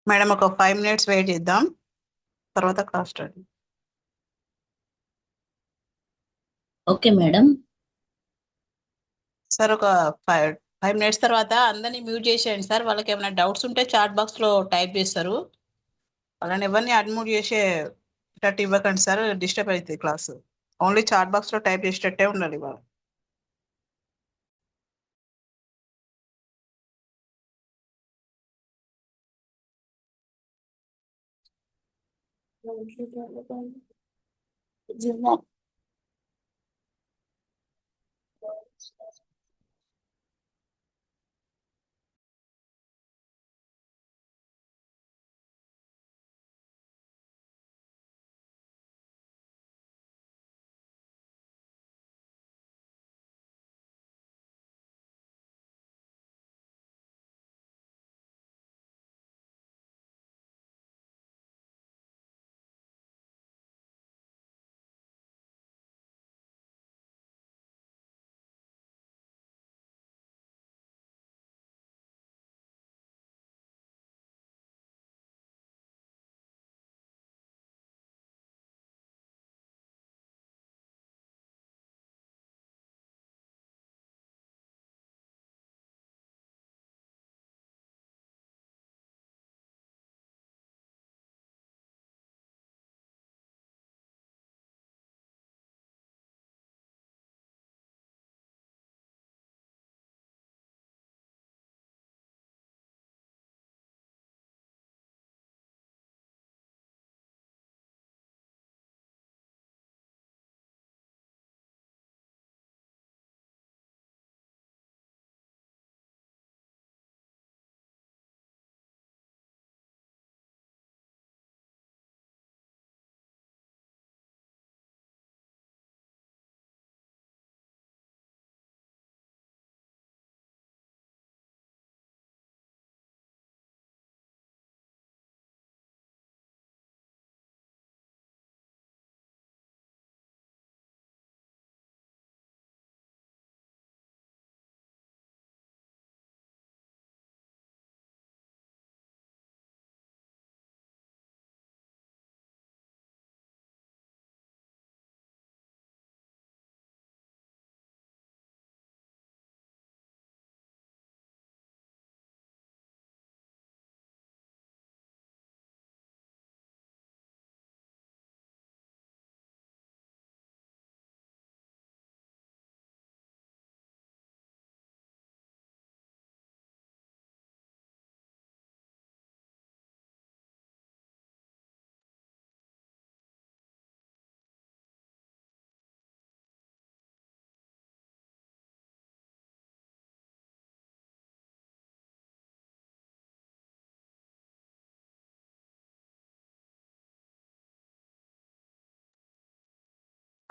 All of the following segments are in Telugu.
మేడం ఒక 5 minutes వెయిట్ చేద్దాం, తర్వాత class start. Okay madam. Sir ఒక ఫైవ్ 5 minutes తర్వాత అందరినీ మ్యూట్ చేసేయండి సార్. వాళ్ళకి ఏమైనా డౌట్స్ ఉంటే చాట్ బాక్స్లో టైప్ చేస్తారు. వాళ్ళని ఎవరిని అన్మ్యూట్ చేసేటట్టు ఇవ్వకండి సార్, డిస్టర్బ్ అవుతుంది క్లాస్. ఓన్లీ చాట్ బాక్స్లో టైప్ చేసేటట్టే ఉండాలి వాళ్ళు.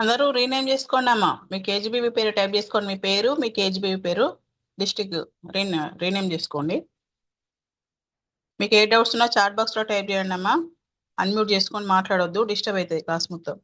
అందరూ రీనేమ్ చేసుకోండి అమ్మా. మీ కేజీబీవీ పేరు టైప్ చేసుకోండి, మీ పేరు, మీ కేజీబీవీ పేరు, డిస్టిక్ రీనేమ్ చేసుకోండి. మీకు ఏ డౌట్స్ ఉన్నా చాట్ బాక్స్లో టైప్ చేయండి అమ్మా. అన్మ్యూట్ చేసుకొని మాట్లాడొద్దు, డిస్టర్బ్ అవుతుంది క్లాస్ మొత్తం.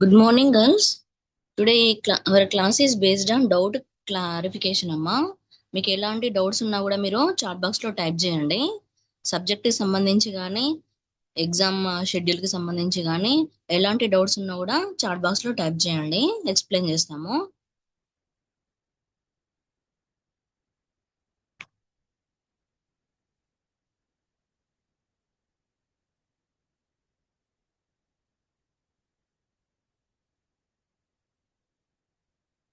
Good morning, girls. Today our class is based on doubt clarification అమ్మా. మీకు ఎలాంటి డౌట్స్ ఉన్నా కూడా మీరు చాట్ బాక్స్ లో టైప్ చేయండి. సబ్జెక్ట్ కి సంబంధించి కానీ ఎగ్జామ్ షెడ్యూల్ కి సంబంధించి కానీ ఎలాంటి డౌట్స్ ఉన్నా కూడా చాట్ బాక్స్ లో టైప్ చేయండి, ఎక్స్ప్లెయిన్ చేస్తాము.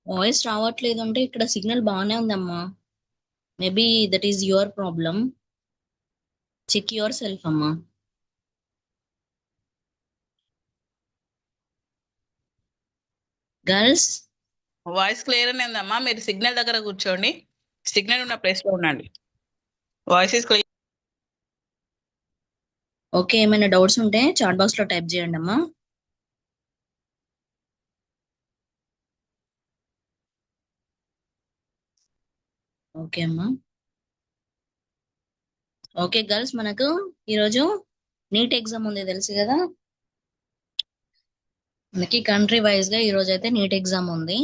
వాయిస్ రావట్లేదు అంటే ఇక్కడ సిగ్నల్ బాగానే ఉందమ్మా. Maybe that is your problem. Check your self అమ్మా. గర్ల్స్, వాయిస్ క్లియర్ అనే ఉందమ్మా. మీరు సిగ్నల్ దగ్గర కూర్చోండి. సిగ్నల్ ఉన్న ప్లేస్ లో ఉండండి. Voice is clear. ఓకే, ఏమైనా డౌట్స్ ఉంటే చాట్ బాక్స్ లో టైప్ చేయండి అమ్మా. ఓకే అమ్మా. ఓకే గర్ల్స్, మనకు ఈరోజు నీట్ ఎగ్జామ్ ఉంది తెలుసు కదా. మనకి కంట్రీ వైజ్ గా ఈరోజు అయితే నీట్ ఎగ్జామ్ ఉంది.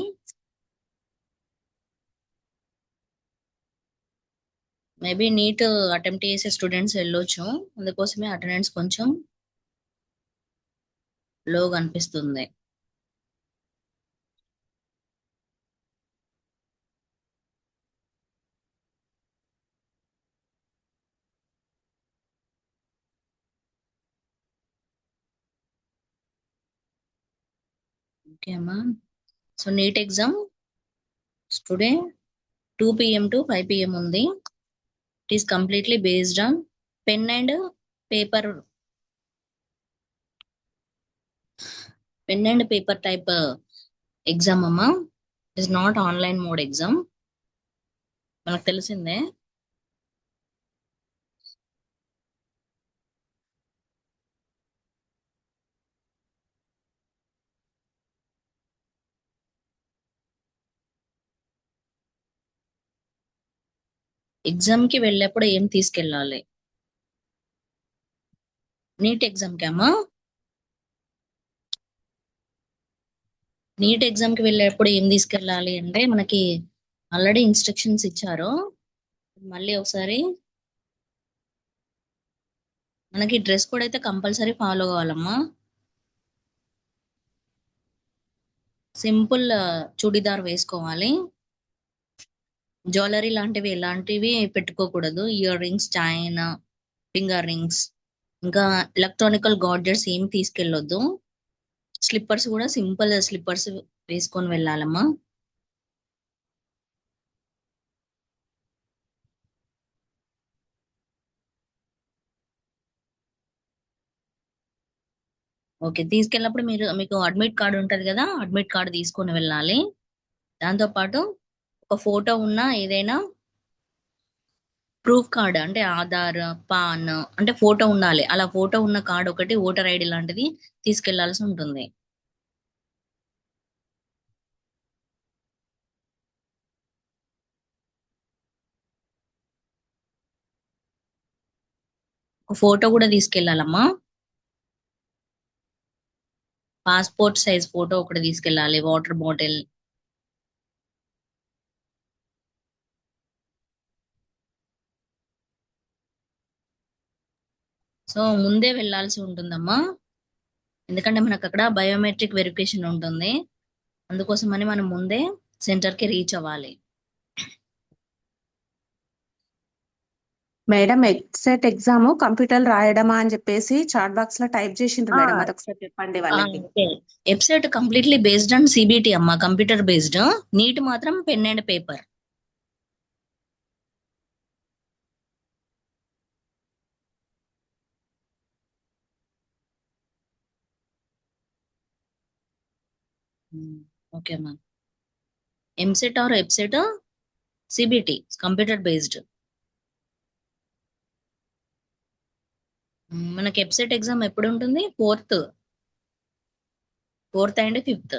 మేబీ నీట్ అటెంప్ట్ చేసే స్టూడెంట్స్ వెళ్ళొచ్చు, అందుకోసమే అటెండెన్స్ కొంచెం లోగా అనిపిస్తుంది. ఓకే అమ్మా. So NEET exam today 2 PM to 5 PM ఉంది. It is completely based on pen and paper type exam అమ్మా. It is not online mode exam, మనకు తెలిసిందే. ఎగ్జామ్ కి వెళ్ళేప్పుడు ఏం తీసుకెళ్ళాలి? నీట్ ఎగ్జామ్ కి అమ్మా, నీట్ ఎగ్జామ్ కి వెళ్ళేప్పుడు ఏం తీసుకెళ్ళాలి అంటే మనకి ఆల్రెడీ ఇన్స్ట్రక్షన్స్ ఇచ్చారు. మళ్ళీ ఒకసారి మనకి డ్రెస్ కోడ్ అయితే కంపల్సరీ ఫాలో కావాలమ్మా. సింపుల్ చూడిదార్ వేసుకోవాలి. జ్యువెలరీ లాంటివి ఎలాంటివి పెట్టుకోకూడదు. Ear rings, chain, finger rings, ఇంకా ఎలక్ట్రానికల్ గాడ్జెట్స్ ఏం తీసుకెళ్ళొద్దు. స్లిప్పర్స్ కూడా సింపుల్ స్లిప్పర్స్ వేసుకొని వెళ్ళాలమ్మా. ఓకే, తీసుకెళ్ళినప్పుడు మీకు అడ్మిట్ కార్డు ఉంటది కదా, అడ్మిట్ కార్డు తీసుకొని వెళ్ళాలి. దాంతో పాటు ఒక ఫోటో ఉన్న ఏదైనా ప్రూఫ్ కార్డ్ అంటే ఆధార్, పాన్, అంటే ఫోటో ఉండాలి. అలా ఫోటో ఉన్న కార్డు ఒకటి, ఓటర్ ఐడి లాంటిది తీసుకెళ్లాల్సి ఉంటుంది. ఒక ఫోటో కూడా తీసుకెళ్లాలమ్మా. పాస్పోర్ట్ సైజ్ ఫోటో ఒకటి తీసుకెళ్ళాలి. వాటర్ బాటిల్, సో ముందే వెళ్ళాల్సి ఉంటుందమ్మా. ఎందుకంటే మనకు అక్కడ బయోమెట్రిక్ వెరిఫికేషన్ ఉంటుంది, అందుకోసమని మనం ముందే సెంటర్ కి రీచ్ అవ్వాలి. మేడం, ఎగ్జాట్ ఎగ్జామ్ కంప్యూటర్ రాయడమా అని చెప్పేసి చాట్ బాక్స్ లో టైప్ చేసిండ్రు మేడం, అదొకసారి చెప్పండి వాళ్ళకి. Website completely based on CBT అమ్మా, కంప్యూటర్ బేస్డ్. నీట్ మాత్రం పెన్ అండ్ పేపర్. ఓకే అమ్మా. EAMCET are website CBT computer based. మనకి వెబ్సైట్ ఎగ్జామ్ ఎప్పుడు ఉంటుంది? 4th and 5th.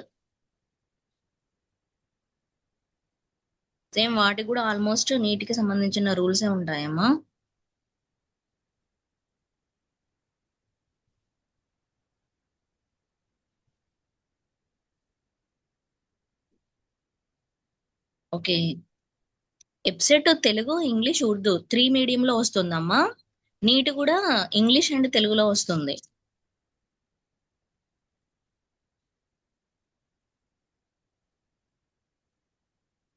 సేమ్ వాటికి కూడా ఆల్మోస్ట్ నీటికి సంబంధించిన రూల్సే ఉంటాయమ్మా. ఓకే. ఎప్సెట్ తెలుగు, ఇంగ్లీష్, ఉర్దూ 3 మీడియంలో వస్తుందమ్మా. నీట్ కూడా ఇంగ్లీష్ అండ్ తెలుగులో వస్తుంది.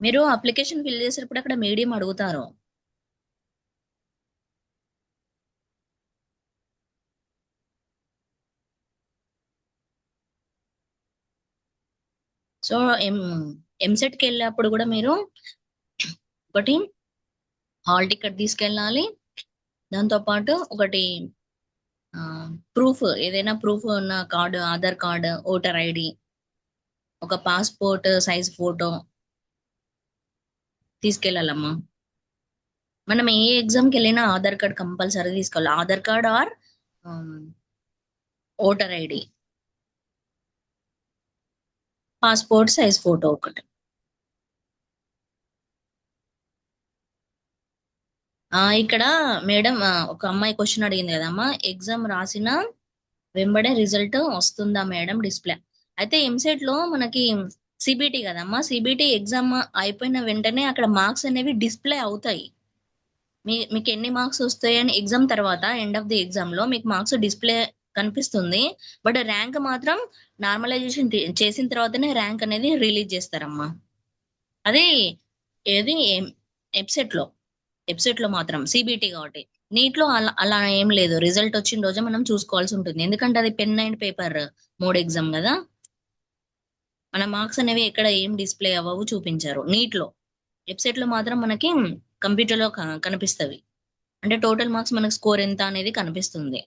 మీరు అప్లికేషన్ ఫిల్ చేసేటప్పుడు అక్కడ మీడియం అడుగుతారు. సో ఎంసెట్కి వెళ్ళేటప్పుడు కూడా మీరు ఒకటి హాల్ టికెట్ తీసుకెళ్ళాలి. దాంతోపాటు ఒకటి ప్రూఫ్, ఏదైనా ప్రూఫ్ ఉన్న card, Aadhaar card, voter ID, ఒక పాస్పోర్ట్ సైజ్ ఫోటో తీసుకెళ్ళాలమ్మా. మనం ఏ ఎగ్జామ్కి వెళ్ళినా ఆధార్ కార్డ్ కంపల్సరీ తీసుకోవాలి. Aadhaar card or voter ID, passport size photo ఒకటి. ఇక్కడ మేడం ఒక అమ్మాయి క్వశ్చన్ అడిగింది కదమ్మా, ఎగ్జామ్ రాసిన వెంబడే రిజల్ట్ వస్తుందా మేడం డిస్ప్లే? అయితే ఎంసెట్ లో మనకి సిబిటి కదమ్మా, సిబిటి ఎగ్జామ్ అయిపోయిన వెంటనే అక్కడ మార్క్స్ అనేవి డిస్ప్లే అవుతాయి. మీకు ఎన్ని మార్క్స్ వస్తాయని ఎగ్జామ్ తర్వాత ఎండ్ ఆఫ్ ది ఎగ్జామ్ లో మీకు మార్క్స్ డిస్ప్లే కనిపిస్తుంది. బట్ ర్యాంక్ మాత్రం నార్మలైజేషన్ చేసిన తర్వాతనే ర్యాంక్ అనేది రిలీజ్ చేస్తారమ్మా. అదే ఏది వెబ్సైట్ లో మాత్రం సిబిటి కాబట్టి. నీట్ లో అలా అలా ఏం లేదు, రిజల్ట్ వచ్చిన రోజే మనం చూసుకోవాల్సి ఉంటుంది. ఎందుకంటే అది pen and paper mode exam కదా, మన మార్క్స్ అనేవి ఎక్కడ ఏం డిస్ప్లే అవ్వవు, చూపించారు. నీట్ లో, వెబ్సైట్ లో మాత్రం మనకి కంప్యూటర్ లో కనిపిస్తవి. అంటే టోటల్ మార్క్స్ మనకు స్కోర్ ఎంత అనేది కనిపిస్తుంది.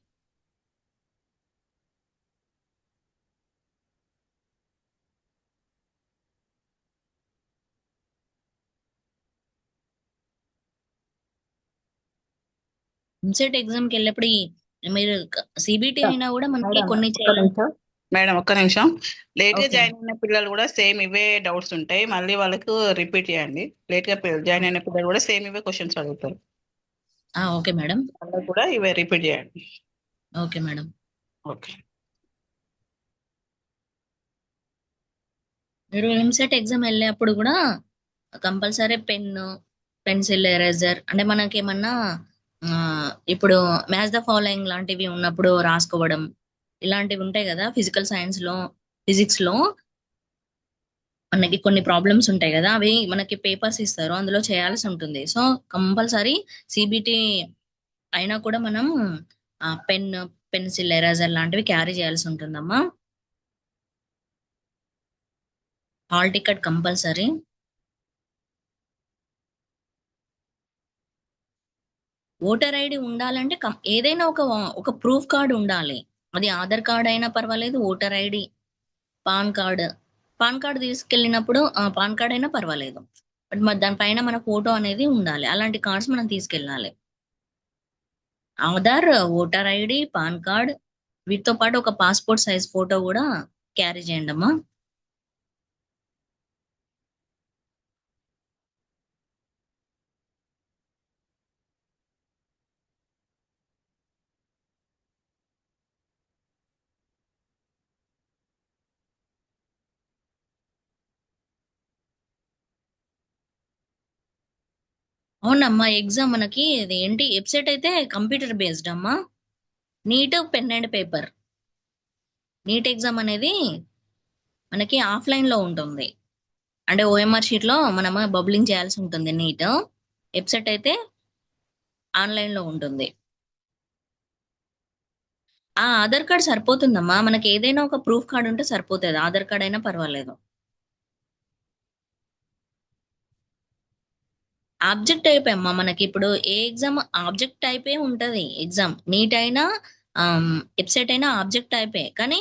ఎంసెట్ ఎగ్జామ్ కి వెళ్ళేప్పుడు మీరు సిబిటి అయినా కూడా మనకి కొన్ని మేడం ఒక్క నిమిషం. లేట్ గా Okay. జాయిన్ అయిన పిల్లలు కూడా సేమ్ ఇవే డౌట్స్ ఉంటాయి. మళ్ళీ వాళ్ళకు రిపీట్ చేయండి. లేట్ గా జాయిన్ అయిన పిల్లలు కూడా సేమ్ ఇవే క్వశ్చన్స్ అడుగుతారు. Okay madam. వాళ్ళకు కూడా ఇవే రిపీట్ చేయండి. Okay madam. ఓకే. మీరు ఎంసెట్ ఎగ్జామ్ వెళ్ళేప్పుడు కూడా కంపల్సరీ పెన్సిల్, ఎరేజర్, అంటే మనకి ఏమన్నా ఇప్పుడు మ్యాచ్ ద ఫాలోయింగ్ లాంటివి ఉన్నప్పుడు రాసుకోవడం, ఇలాంటివి ఉంటాయి కదా. ఫిజికల్ సైన్స్ లో, ఫిజిక్స్ లో మనకి కొన్ని ప్రాబ్లమ్స్ ఉంటాయి కదా, అవి మనకి పేపర్స్ ఇస్తారు, అందులో చేయాల్సి ఉంటుంది. సో కంపల్సరీ సిబిటి అయినా కూడా మనం పెన్సిల్, ఎరేజర్ లాంటివి క్యారీ చేయాల్సి ఉంటుందమ్మా. Hall ticket compulsory. Voter ID ఉండాలంటే ఏదైనా ఒక ప్రూఫ్ కార్డ్ ఉండాలి. అది ఆధార్ కార్డ్ అయినా పర్వాలేదు, ఓటర్ ఐడి, పాన్ కార్డ్ తీసుకెళ్ళినప్పుడు పాన్ కార్డ్ అయినా పర్వాలేదు. బట్ మరి దానిపైన మన ఫోటో అనేది ఉండాలి. అలాంటి కార్డ్స్ మనం తీసుకెళ్ళాలి. Aadhaar, voter ID, PAN card, వీటితో పాటు ఒక పాస్పోర్ట్ సైజ్ ఫోటో కూడా క్యారీ చేయండి అమ్మా. అవునమ్మా, ఎగ్జామ్ మనకి ఇది ఏంటి, వెబ్సైట్ అయితే కంప్యూటర్ బేస్డ్ అమ్మా. NEET pen and paper. NEET exam అనేది మనకి ఆఫ్లైన్ లో ఉంటుంది. అంటే ఓఎంఆర్ షీట్ లో మనం బబ్లింగ్ చేయాల్సి ఉంటుంది. నీట్ వెబ్సైట్ అయితే ఆన్లైన్ లో ఉంటుంది. ఆధార్ కార్డ్ సరిపోతుందమ్మా, మనకి ఏదైనా ఒక ప్రూఫ్ కార్డ్ ఉంటే సరిపోతుంది. ఆధార్ కార్డ్ అయినా పర్వాలేదు. ఆబ్జెక్ట్ టైప్ అమ్మా, మనకి ఇప్పుడు ఏ ఎగ్జామ్ ఆబ్జెక్ట్ టైపే ఉంటది. ఎగ్జామ్ నీట్ అయినా వెబ్సైట్ అయినా ఆబ్జెక్ట్ టైపే, కానీ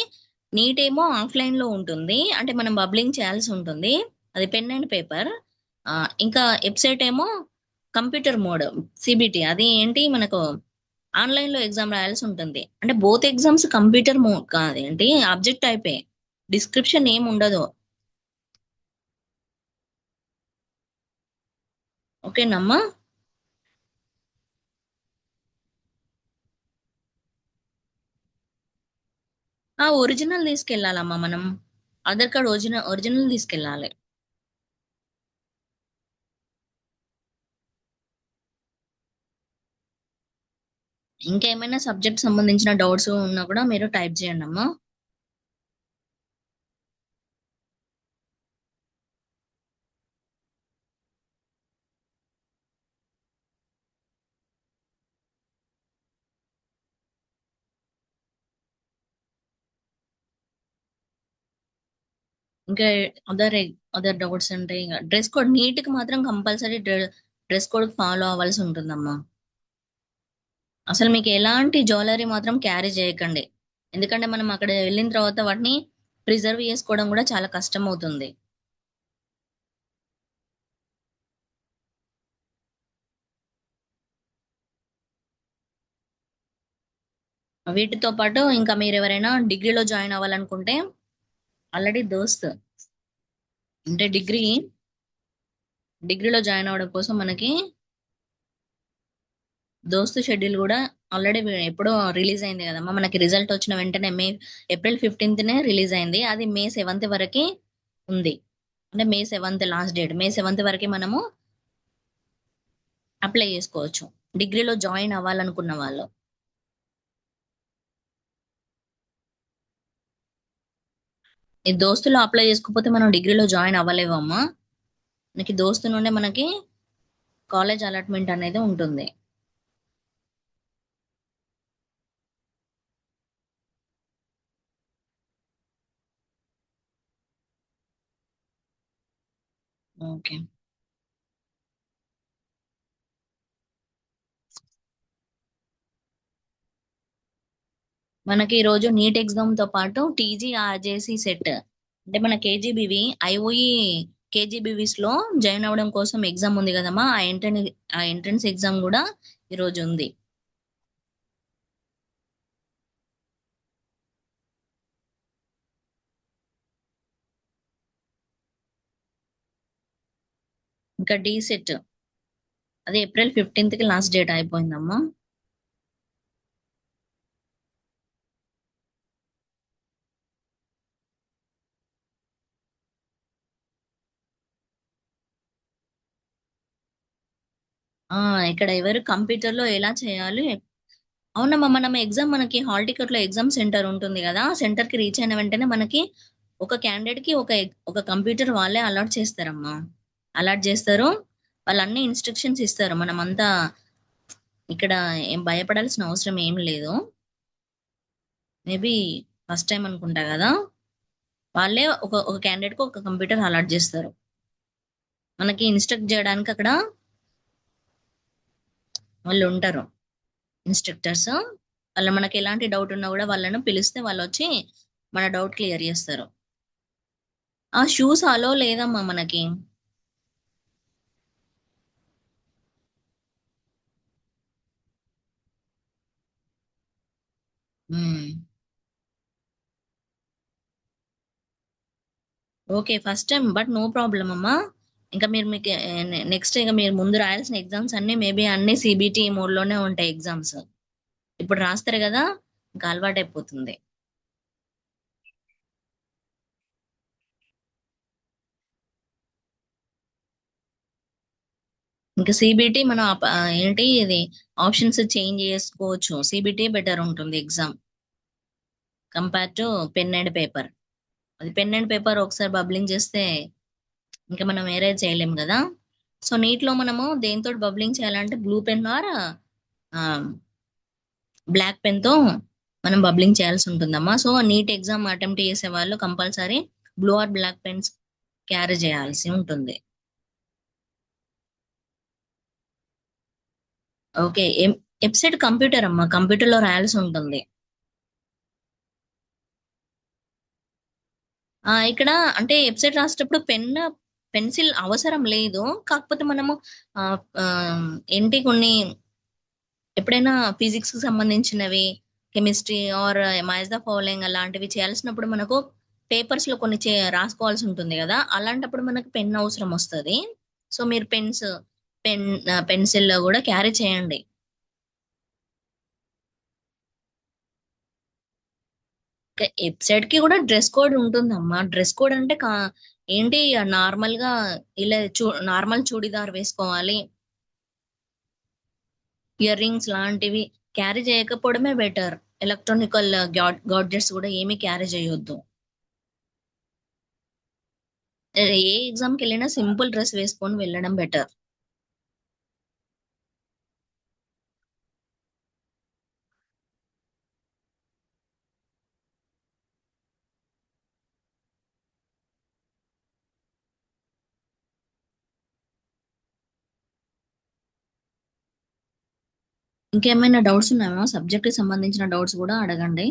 నీట్ ఏమో ఆఫ్లైన్ లో ఉంటుంది, అంటే మనం బబ్లింగ్ చేయాల్సి ఉంటుంది, అది పెన్ అండ్ పేపర్. ఇంకా వెబ్సైట్ ఏమో కంప్యూటర్ మోడ్ సిబిటి, అది ఏంటి మనకు ఆన్లైన్ లో ఎగ్జామ్ రాయాల్సి ఉంటుంది. అంటే బోత్ ఎగ్జామ్స్ కంప్యూటర్ మోడ్ కాదేంటి, ఆబ్జెక్ట్ టైపే, డిస్క్రిప్షన్ ఏం ఉండదు. ఓకేనమ్మా. ఒరిజినల్ తీసుకెళ్ళాలమ్మా మనం. ఆధార్ కార్డ్ ఒరిజినల్ తీసుకెళ్ళాలి. ఇంకేమైనా సబ్జెక్ట్ సంబంధించిన డౌట్స్ ఉన్నా కూడా మీరు టైప్ చేయండి అమ్మా. ఇంకా అదర్ అదర్ డౌట్స్ అంటే ఇంకా డ్రెస్ కోడ్ నీట్కి మాత్రం కంపల్సరీ డ్రెస్ కోడ్ ఫాలో అవ్వాల్సి ఉంటుందమ్మా. అసలు మీకు ఎలాంటి జ్యువెలరీ మాత్రం క్యారీ చేయకండి, ఎందుకంటే మనం అక్కడ వెళ్ళిన తర్వాత వాటిని ప్రిజర్వ్ చేసుకోవడం కూడా చాలా కష్టం అవుతుంది. వీటితో పాటు ఇంకా మీరు ఎవరైనా డిగ్రీలో జాయిన్ అవ్వాలనుకుంటే ఆల్రెడీ అంటే డిగ్రీలో జాయిన్ అవ్వడం కోసం మనకి దోస్తు షెడ్యూల్ కూడా ఆల్రెడీ ఎప్పుడో రిలీజ్ అయింది కదమ్మా. మనకి రిజల్ట్ వచ్చిన వెంటనే ఏప్రిల్ 15నే రిలీజ్ అయింది. అది మే 7th వరకు ఉంది. అంటే మే 7th లాస్ట్ డేట్. మే 7th వరకు మనము అప్లై చేసుకోవచ్చు డిగ్రీలో జాయిన్ అవ్వాలనుకున్న వాళ్ళు. ఈ దోస్తులో అప్లై చేసుకోకపోతే మనం డిగ్రీలో జాయిన్ అవ్వలేవమ్మా. మనకి దోస్తు నుండే మనకి కాలేజ్ అలాట్మెంట్ అనేది ఉంటుంది. ఓకే, మనకి ఈరోజు నీట్ ఎగ్జామ్ తో పాటు టీజీ ఆర్జేసి సెట్ అంటే మన కేజీబీవి ఐఓఈ కేజీబీవీస్ లో జాయిన్ అవ్వడం కోసం ఎగ్జామ్ ఉంది కదమ్మా. ఆ ఎంట్రన్స్ ఎగ్జామ్ కూడా ఈరోజు ఉంది. ఇంకా డి సెట్ అది ఏప్రిల్ 15కి లాస్ట్ డేట్ అయిపోయిందమ్మా. ఇక్కడ ఎవరు కంప్యూటర్ లో ఎలా చేయాలి? అవునమ్మా, మనం ఎగ్జామ్ మనకి హాల్ టికెట్ లో ఎగ్జామ్ సెంటర్ ఉంటుంది కదా, సెంటర్ కి రీచ్ అయిన వెంటనే మనకి ఒక క్యాండిడేట్ కి ఒక కంప్యూటర్ వాళ్ళే అలాట్ చేస్తారమ్మా. అలాట్ చేస్తారు, వాళ్ళు అన్ని ఇన్స్ట్రక్షన్స్ ఇస్తారు. మనం అంతా ఇక్కడ ఏం భయపడాల్సిన అవసరం ఏం లేదు. మేబీ ఫస్ట్ టైం అనుకుంటా కదా, వాళ్ళే ఒక క్యాండిడేట్ కి ఒక కంప్యూటర్ అలాట్ చేస్తారు. మనకి ఇన్స్ట్రక్ట్ చేయడానికి అక్కడ వాళ్ళు ఉంటారు, ఇన్స్ట్రక్టర్స్. వాళ్ళు మనకి ఎలాంటి డౌట్ ఉన్నా కూడా వాళ్ళను పిలిస్తే వాళ్ళు వచ్చి మన డౌట్ క్లియర్ చేస్తారు. ఆ షూస్ అలో లేదమ్మా మనకి. Okay, first time but no problem అమ్మా. ఇంకా మీకు నెక్స్ట్ ఇక మీరు ముందు రాయాల్సిన ఎగ్జామ్స్ అన్ని మేబీ అన్ని సిబిటి మోడ్లోనే ఉంటాయి ఎగ్జామ్స్. ఇప్పుడు రాస్తారు కదా, ఇంకా అలవాటు అయిపోతుంది. ఇంకా సిబిటి మనం ఏంటి ఇది ఆప్షన్స్ చేంజ్ చేసుకోవచ్చు. సిబిటి బెటర్ ఉంటుంది exam compare to pen and paper. అది పెన్ అండ్ పేపర్ ఒకసారి బబ్లింగ్ చేస్తే ఇంకా మనం వేరే చేయలేం కదా. సో నీట్లో మనము దేంతో బబ్లింగ్ చేయాలంటే blue pen or black pen తో మనం బబ్లింగ్ చేయాల్సి ఉంటుందమ్మా. సో నీట్ ఎగ్జామ్ అటెంప్ట్ చేసే వాళ్ళు compulsory blue or black pens carry చేయాల్సి ఉంటుంది. ఓకే, వెబ్సైట్ కంప్యూటర్ అమ్మా, కంప్యూటర్ లో రాయాల్సి ఉంటుంది. ఇక్కడ అంటే వెబ్సైట్ రాసేటప్పుడు పెన్సిల్ అవసరం లేదు. కాకపోతే మనము ఏంటి కొన్ని ఎప్పుడైనా ఫిజిక్స్ కి సంబంధించినవి, chemistry or maize the following అలాంటివి చేయాల్సినప్పుడు మనకు పేపర్స్ లో కొన్ని రాసుకోవాల్సి ఉంటుంది కదా, అలాంటప్పుడు మనకు పెన్ అవసరం వస్తుంది. సో మీరు పెన్సిల్ కూడా క్యారీ చేయండి. వెబ్సైట్ కి కూడా డ్రెస్ కోడ్ ఉంటుందమ్మా. డ్రెస్ కోడ్ అంటే ఏంటి నార్మల్ గా ఇలా నార్మల్ చూడిదార్ వేసుకోవాలి, ఇయర్ రింగ్స్ లాంటివి క్యారీ చేయకపోవడమే బెటర్. ఎలక్ట్రానికల్ గాడ్జెట్స్ కూడా ఏమీ క్యారీ చేయొద్దు. ఏ ఎగ్జామ్కి వెళ్ళినా సింపుల్ డ్రెస్ వేసుకొని వెళ్ళడం బెటర్. ఇంకేమైనా డౌట్స్ ఉన్నాయా? సబ్జెక్ట్ కి సంబంధించిన డౌట్స్ కూడా అడగండి.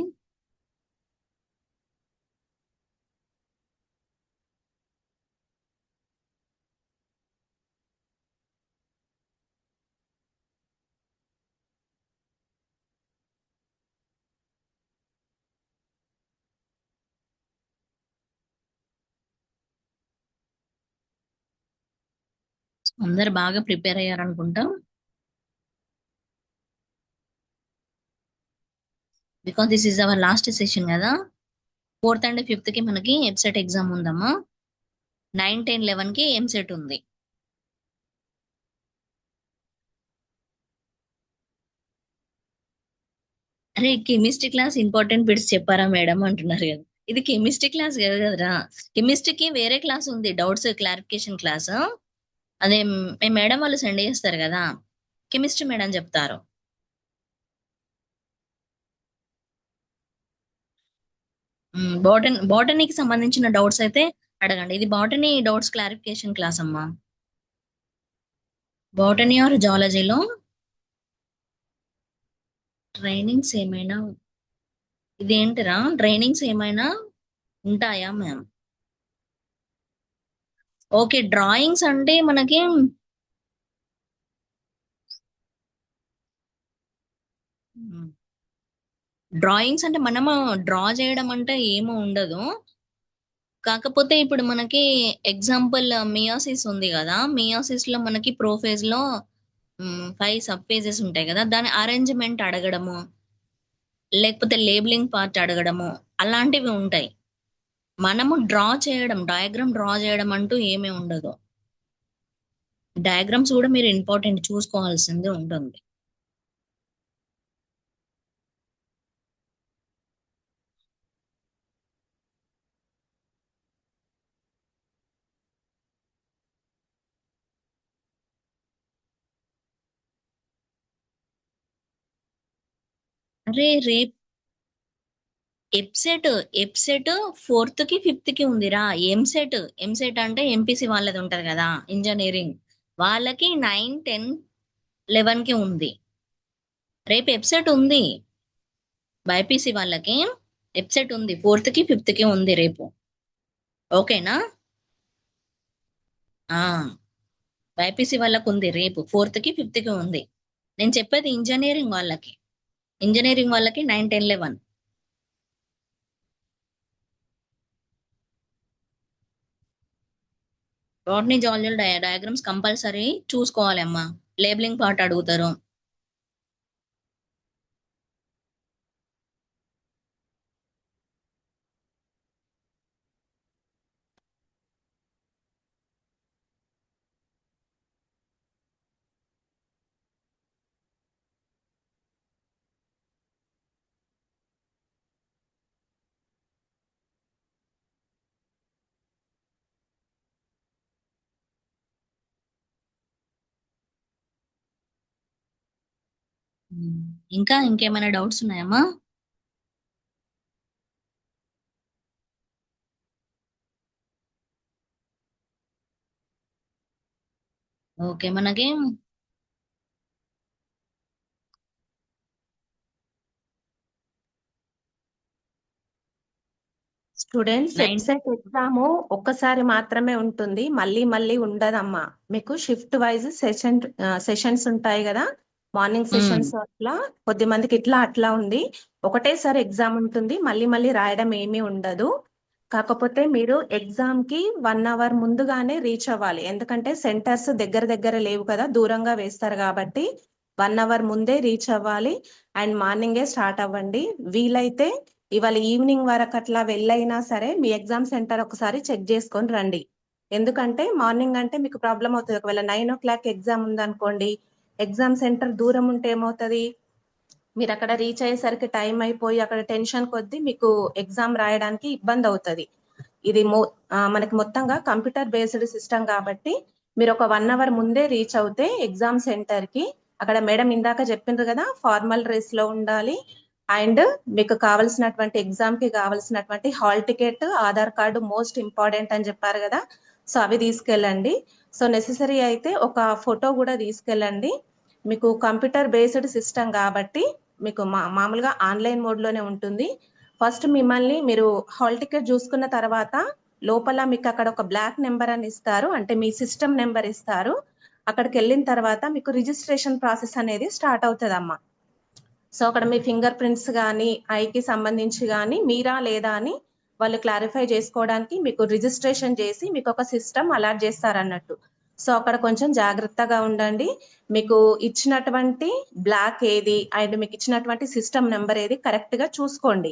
అందరు బాగా ప్రిపేర్ అయ్యారనుకుంటా. Because this is our last session కదా. 4th and 5th కి మనకి ఎబ్సెట్ ఎగ్జామ్ ఉందమ్మా. 9, 10, 11 కి ఎంసెట్ ఉంది. అరే కెమిస్ట్రీ క్లాస్ ఇంపార్టెంట్ బిట్స్ చెప్పారా మేడం అంటున్నారు కదా. ఇది కెమిస్ట్రీ క్లాస్ కదా కదరా. కెమిస్ట్రీకి వేరే క్లాస్ ఉంది, డౌట్స్ క్లారిఫికేషన్ క్లాస్. అదే మీ మేడం వాళ్ళు సెండ్ చేస్తారు కదా, కెమిస్ట్రీ మేడం చెప్తారు. బాటనీకి సంబంధించిన డౌట్స్ అయితే అడగండి. ఇది బాటనీ డౌట్స్ క్లారిఫికేషన్ క్లాస్ అమ్మా. బాటనీ ఆర్ జాలజీలో ట్రైనింగ్స్ ఏమైనా, ఇదేంటిరా ట్రైనింగ్స్ ఏమైనా ఉంటాయా మ్యామ్? ఓకే, డ్రాయింగ్స్ అంటే మనకి డ్రాయింగ్స్ అంటే మనము డ్రా చేయడం అంటే ఏమీ ఉండదు. కాకపోతే ఇప్పుడు మనకి ఎగ్జాంపుల్ మియాసిస్ ఉంది కదా, మియాసిస్ లో మనకి ప్రోఫేజ్ లో 5 సబ్ పేజెస్ ఉంటాయి కదా, దాని అరేంజ్మెంట్ అడగడము, లేకపోతే లేబులింగ్ పార్ట్ అడగడము, అలాంటివి ఉంటాయి. మనము డ్రా చేయడం, డయాగ్రామ్ డ్రా చేయడం అంటూ ఏమీ ఉండదు. డయాగ్రామ్స్ కూడా మీరు ఇంపార్టెంట్ చూసుకోవాల్సింది ఉంటుంది. అరే రేపు ఎప్సెట్ 4th కి 5th కి ఉందిరా. ఎంసెట్ అంటే ఎంపీసీ వాళ్ళది ఉంటది కదా, ఇంజనీరింగ్ వాళ్ళకి 9, 10, 11 కి ఉంది. రేపు ఎప్సెట్ ఉంది. బైపీసీ వాళ్ళకి ఎప్సెట్ ఉంది, 4th కి 5th కి ఉంది రేపు. ఓకేనా? బైపీసీ వాళ్ళకి ఉంది రేపు, 4th కి 5th కి ఉంది. నేను చెప్పేది ఇంజనీరింగ్ వాళ్ళకి. 9, 10, 11. బాటనీ జాలజీ డయాగ్రామ్స్ కంపల్సరీ చూసుకోవాలి అమ్మా. లేబులింగ్ పార్ట్ అడుగుతారు. ఇంకా ఇంకేమైనా డౌట్స్ ఉన్నాయమ్మా? ఓకే, మనకి స్టూడెంట్స్ 9. ఎబ్సెట్ ఎగ్జామ్ ఒక్కసారి మాత్రమే ఉంటుంది, మళ్ళీ మళ్ళీ ఉండదమ్మా. మీకు షిఫ్ట్ వైజ్ సెషన్స్ ఉంటాయి కదా, మార్నింగ్ సెషన్స్ అట్లా కొద్ది మందికి అట్లా ఉంది. ఒకటేసారి ఎగ్జామ్ ఉంటుంది, మళ్ళీ మళ్ళీ రాయడం ఏమీ ఉండదు. కాకపోతే మీరు ఎగ్జామ్ కి 1 hour ముందుగానే రీచ్ అవ్వాలి. ఎందుకంటే సెంటర్స్ దగ్గర దగ్గర లేవు కదా, దూరంగా వేస్తారు కాబట్టి 1 hour ముందే రీచ్ అవ్వాలి. అండ్ మార్నింగే స్టార్ట్ అవ్వండి. వీలైతే ఇవాళ ఈవినింగ్ వరకు అట్లా వెళ్ళైనా సరే మీ ఎగ్జామ్ సెంటర్ ఒకసారి చెక్ చేసుకొని రండి. ఎందుకంటే మార్నింగ్ అంటే మీకు ప్రాబ్లం అవుతుంది. ఒకవేళ 9 o'clock ఎగ్జామ్ ఉందనుకోండి, ఎగ్జామ్ సెంటర్ దూరం ఉంటే ఏమవుతుంది, మీరు అక్కడ రీచ్ అయ్యేసరికి టైం అయిపోయి అక్కడ టెన్షన్ కొద్దీ మీకు ఎగ్జామ్ రాయడానికి ఇబ్బంది అవుతుంది. ఇది మనకి మొత్తంగా కంప్యూటర్ బేస్డ్ సిస్టమ్ కాబట్టి మీరు ఒక 1 అవర్ ముందే రీచ్ అవుతే ఎగ్జామ్ సెంటర్ కి అక్కడ మేడం ఇందాక చెప్పిండ్రు కదా ఫార్మల్ డ్రెస్ లో ఉండాలి అండ్ మీకు కావాల్సినటువంటి ఎగ్జామ్ కి కావాల్సినటువంటి hall ticket, Aadhaar card most important అని చెప్పారు కదా. సో అవి తీసుకెళ్ళండి. సో నెసెసరీ అయితే ఒక ఫోటో కూడా తీసుకెళ్ళండి. మీకు కంప్యూటర్ బేస్డ్ సిస్టమ్ కాబట్టి మీకు మామూలుగా ఆన్లైన్ మోడ్ లోనే ఉంటుంది. ఫస్ట్ మిమ్మల్ని మీరు హాల్ టికెట్ చూసుకున్న తర్వాత లోపల మీకు అక్కడ ఒక బ్లాక్ నెంబర్ అని ఇస్తారు, అంటే మీ సిస్టమ్ నెంబర్ ఇస్తారు. అక్కడికి వెళ్ళిన తర్వాత మీకు రిజిస్ట్రేషన్ ప్రాసెస్ అనేది స్టార్ట్ అవుతుందమ్మా. సో అక్కడ మీ ఫింగర్ ప్రింట్స్ కానీ ఐకి సంబంధించి కానీ మీరా లేదా అని వాళ్ళు క్లారిఫై చేసుకోవడానికి మీకు రిజిస్ట్రేషన్ చేసి మీకు ఒక సిస్టమ్ అలాట్ చేస్తారు అన్నట్టు. సో అక్కడ కొంచెం జాగ్రత్తగా ఉండండి. మీకు ఇచ్చినటువంటి బ్లాక్ ఏది అండ్ మీకు ఇచ్చినటువంటి సిస్టమ్ నెంబర్ ఏది కరెక్ట్ గా చూసుకోండి.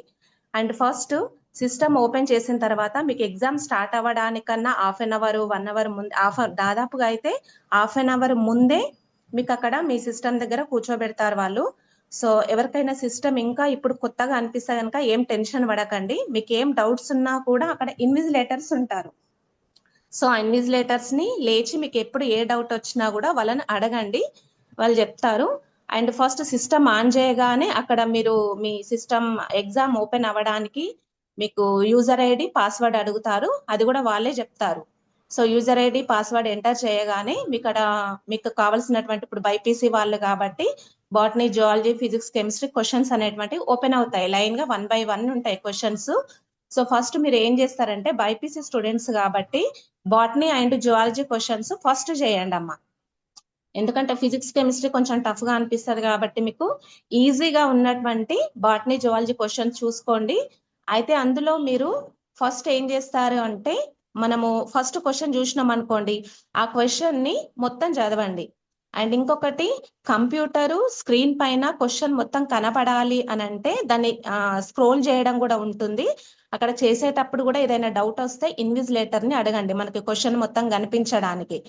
అండ్ ఫస్ట్ సిస్టమ్ ఓపెన్ చేసిన తర్వాత మీకు ఎగ్జామ్ స్టార్ట్ అవ్వడానికన్నా 1/2 అవర్ 1 అవర్ ముందు దాదాపుగా అయితే 1/2 అవర్ ముందే మీకు అక్కడ మీ సిస్టమ్ దగ్గర కూర్చోబెడతారు వాళ్ళు. సో ఎవరికైనా సిస్టమ్ ఇంకా ఇప్పుడు కొత్తగా అనిపిస్తే కనుక ఏం టెన్షన్ పడకండి. మీకు ఏం డౌట్స్ ఉన్నా కూడా అక్కడ ఇన్విజిలేటర్స్ ఉంటారు. సో ఆ ఇన్విజిలేటర్స్ ని లేచి మీకు ఎప్పుడు ఏ డౌట్ వచ్చినా కూడా వాళ్ళని అడగండి, వాళ్ళు చెప్తారు. అండ్ ఫస్ట్ సిస్టమ్ ఆన్ చేయగానే అక్కడ మీరు మీ సిస్టమ్ ఎగ్జామ్ ఓపెన్ అవ్వడానికి మీకు యూజర్ ఐడి పాస్వర్డ్ అడుగుతారు, అది కూడా వాళ్ళే చెప్తారు. So user ID password enter చేయగానే మీకు కావాల్సినటువంటి ఇప్పుడు బైపీసీ వాళ్ళు కాబట్టి botany, zoology, physics, chemistry questions అనేటువంటి ఓపెన్ అవుతాయి. లైన్ గా 1 by 1 ఉంటాయి క్వశ్చన్స్. సో ఫస్ట్ మీరు ఏం చేస్తారంటే బైపీసీ స్టూడెంట్స్ కాబట్టి botany and zoology questions first చేయండి అమ్మా. ఎందుకంటే ఫిజిక్స్, కెమిస్ట్రీ కొంచెం టఫ్ గా అనిపిస్తుంది కాబట్టి మీకు ఈజీగా ఉన్నటువంటి బాటనీ, జువాలజీ క్వశ్చన్స్ చూసుకోండి. అయితే అందులో మీరు ఫస్ట్ ఏం చేస్తారు అంటే మనము ఫస్ట్ క్వశ్చన్ చూసినాం అనుకోండి, ఆ క్వశ్చన్ ని మొత్తం చదవండి. అండ్ ఇంకొకటి కంప్యూటరు స్క్రీన్ పైన క్వశ్చన్ మొత్తం కనపడాలి అని అంటే దాన్ని స్క్రోల్ చేయడం కూడా ఉంటుంది. అక్కడ చేసేటప్పుడు కూడా ఏదైనా డౌట్ వస్తే ఇన్విజిలేటర్ ని అడగండి మనకి క్వశ్చన్ మొత్తం కనిపించడానికి.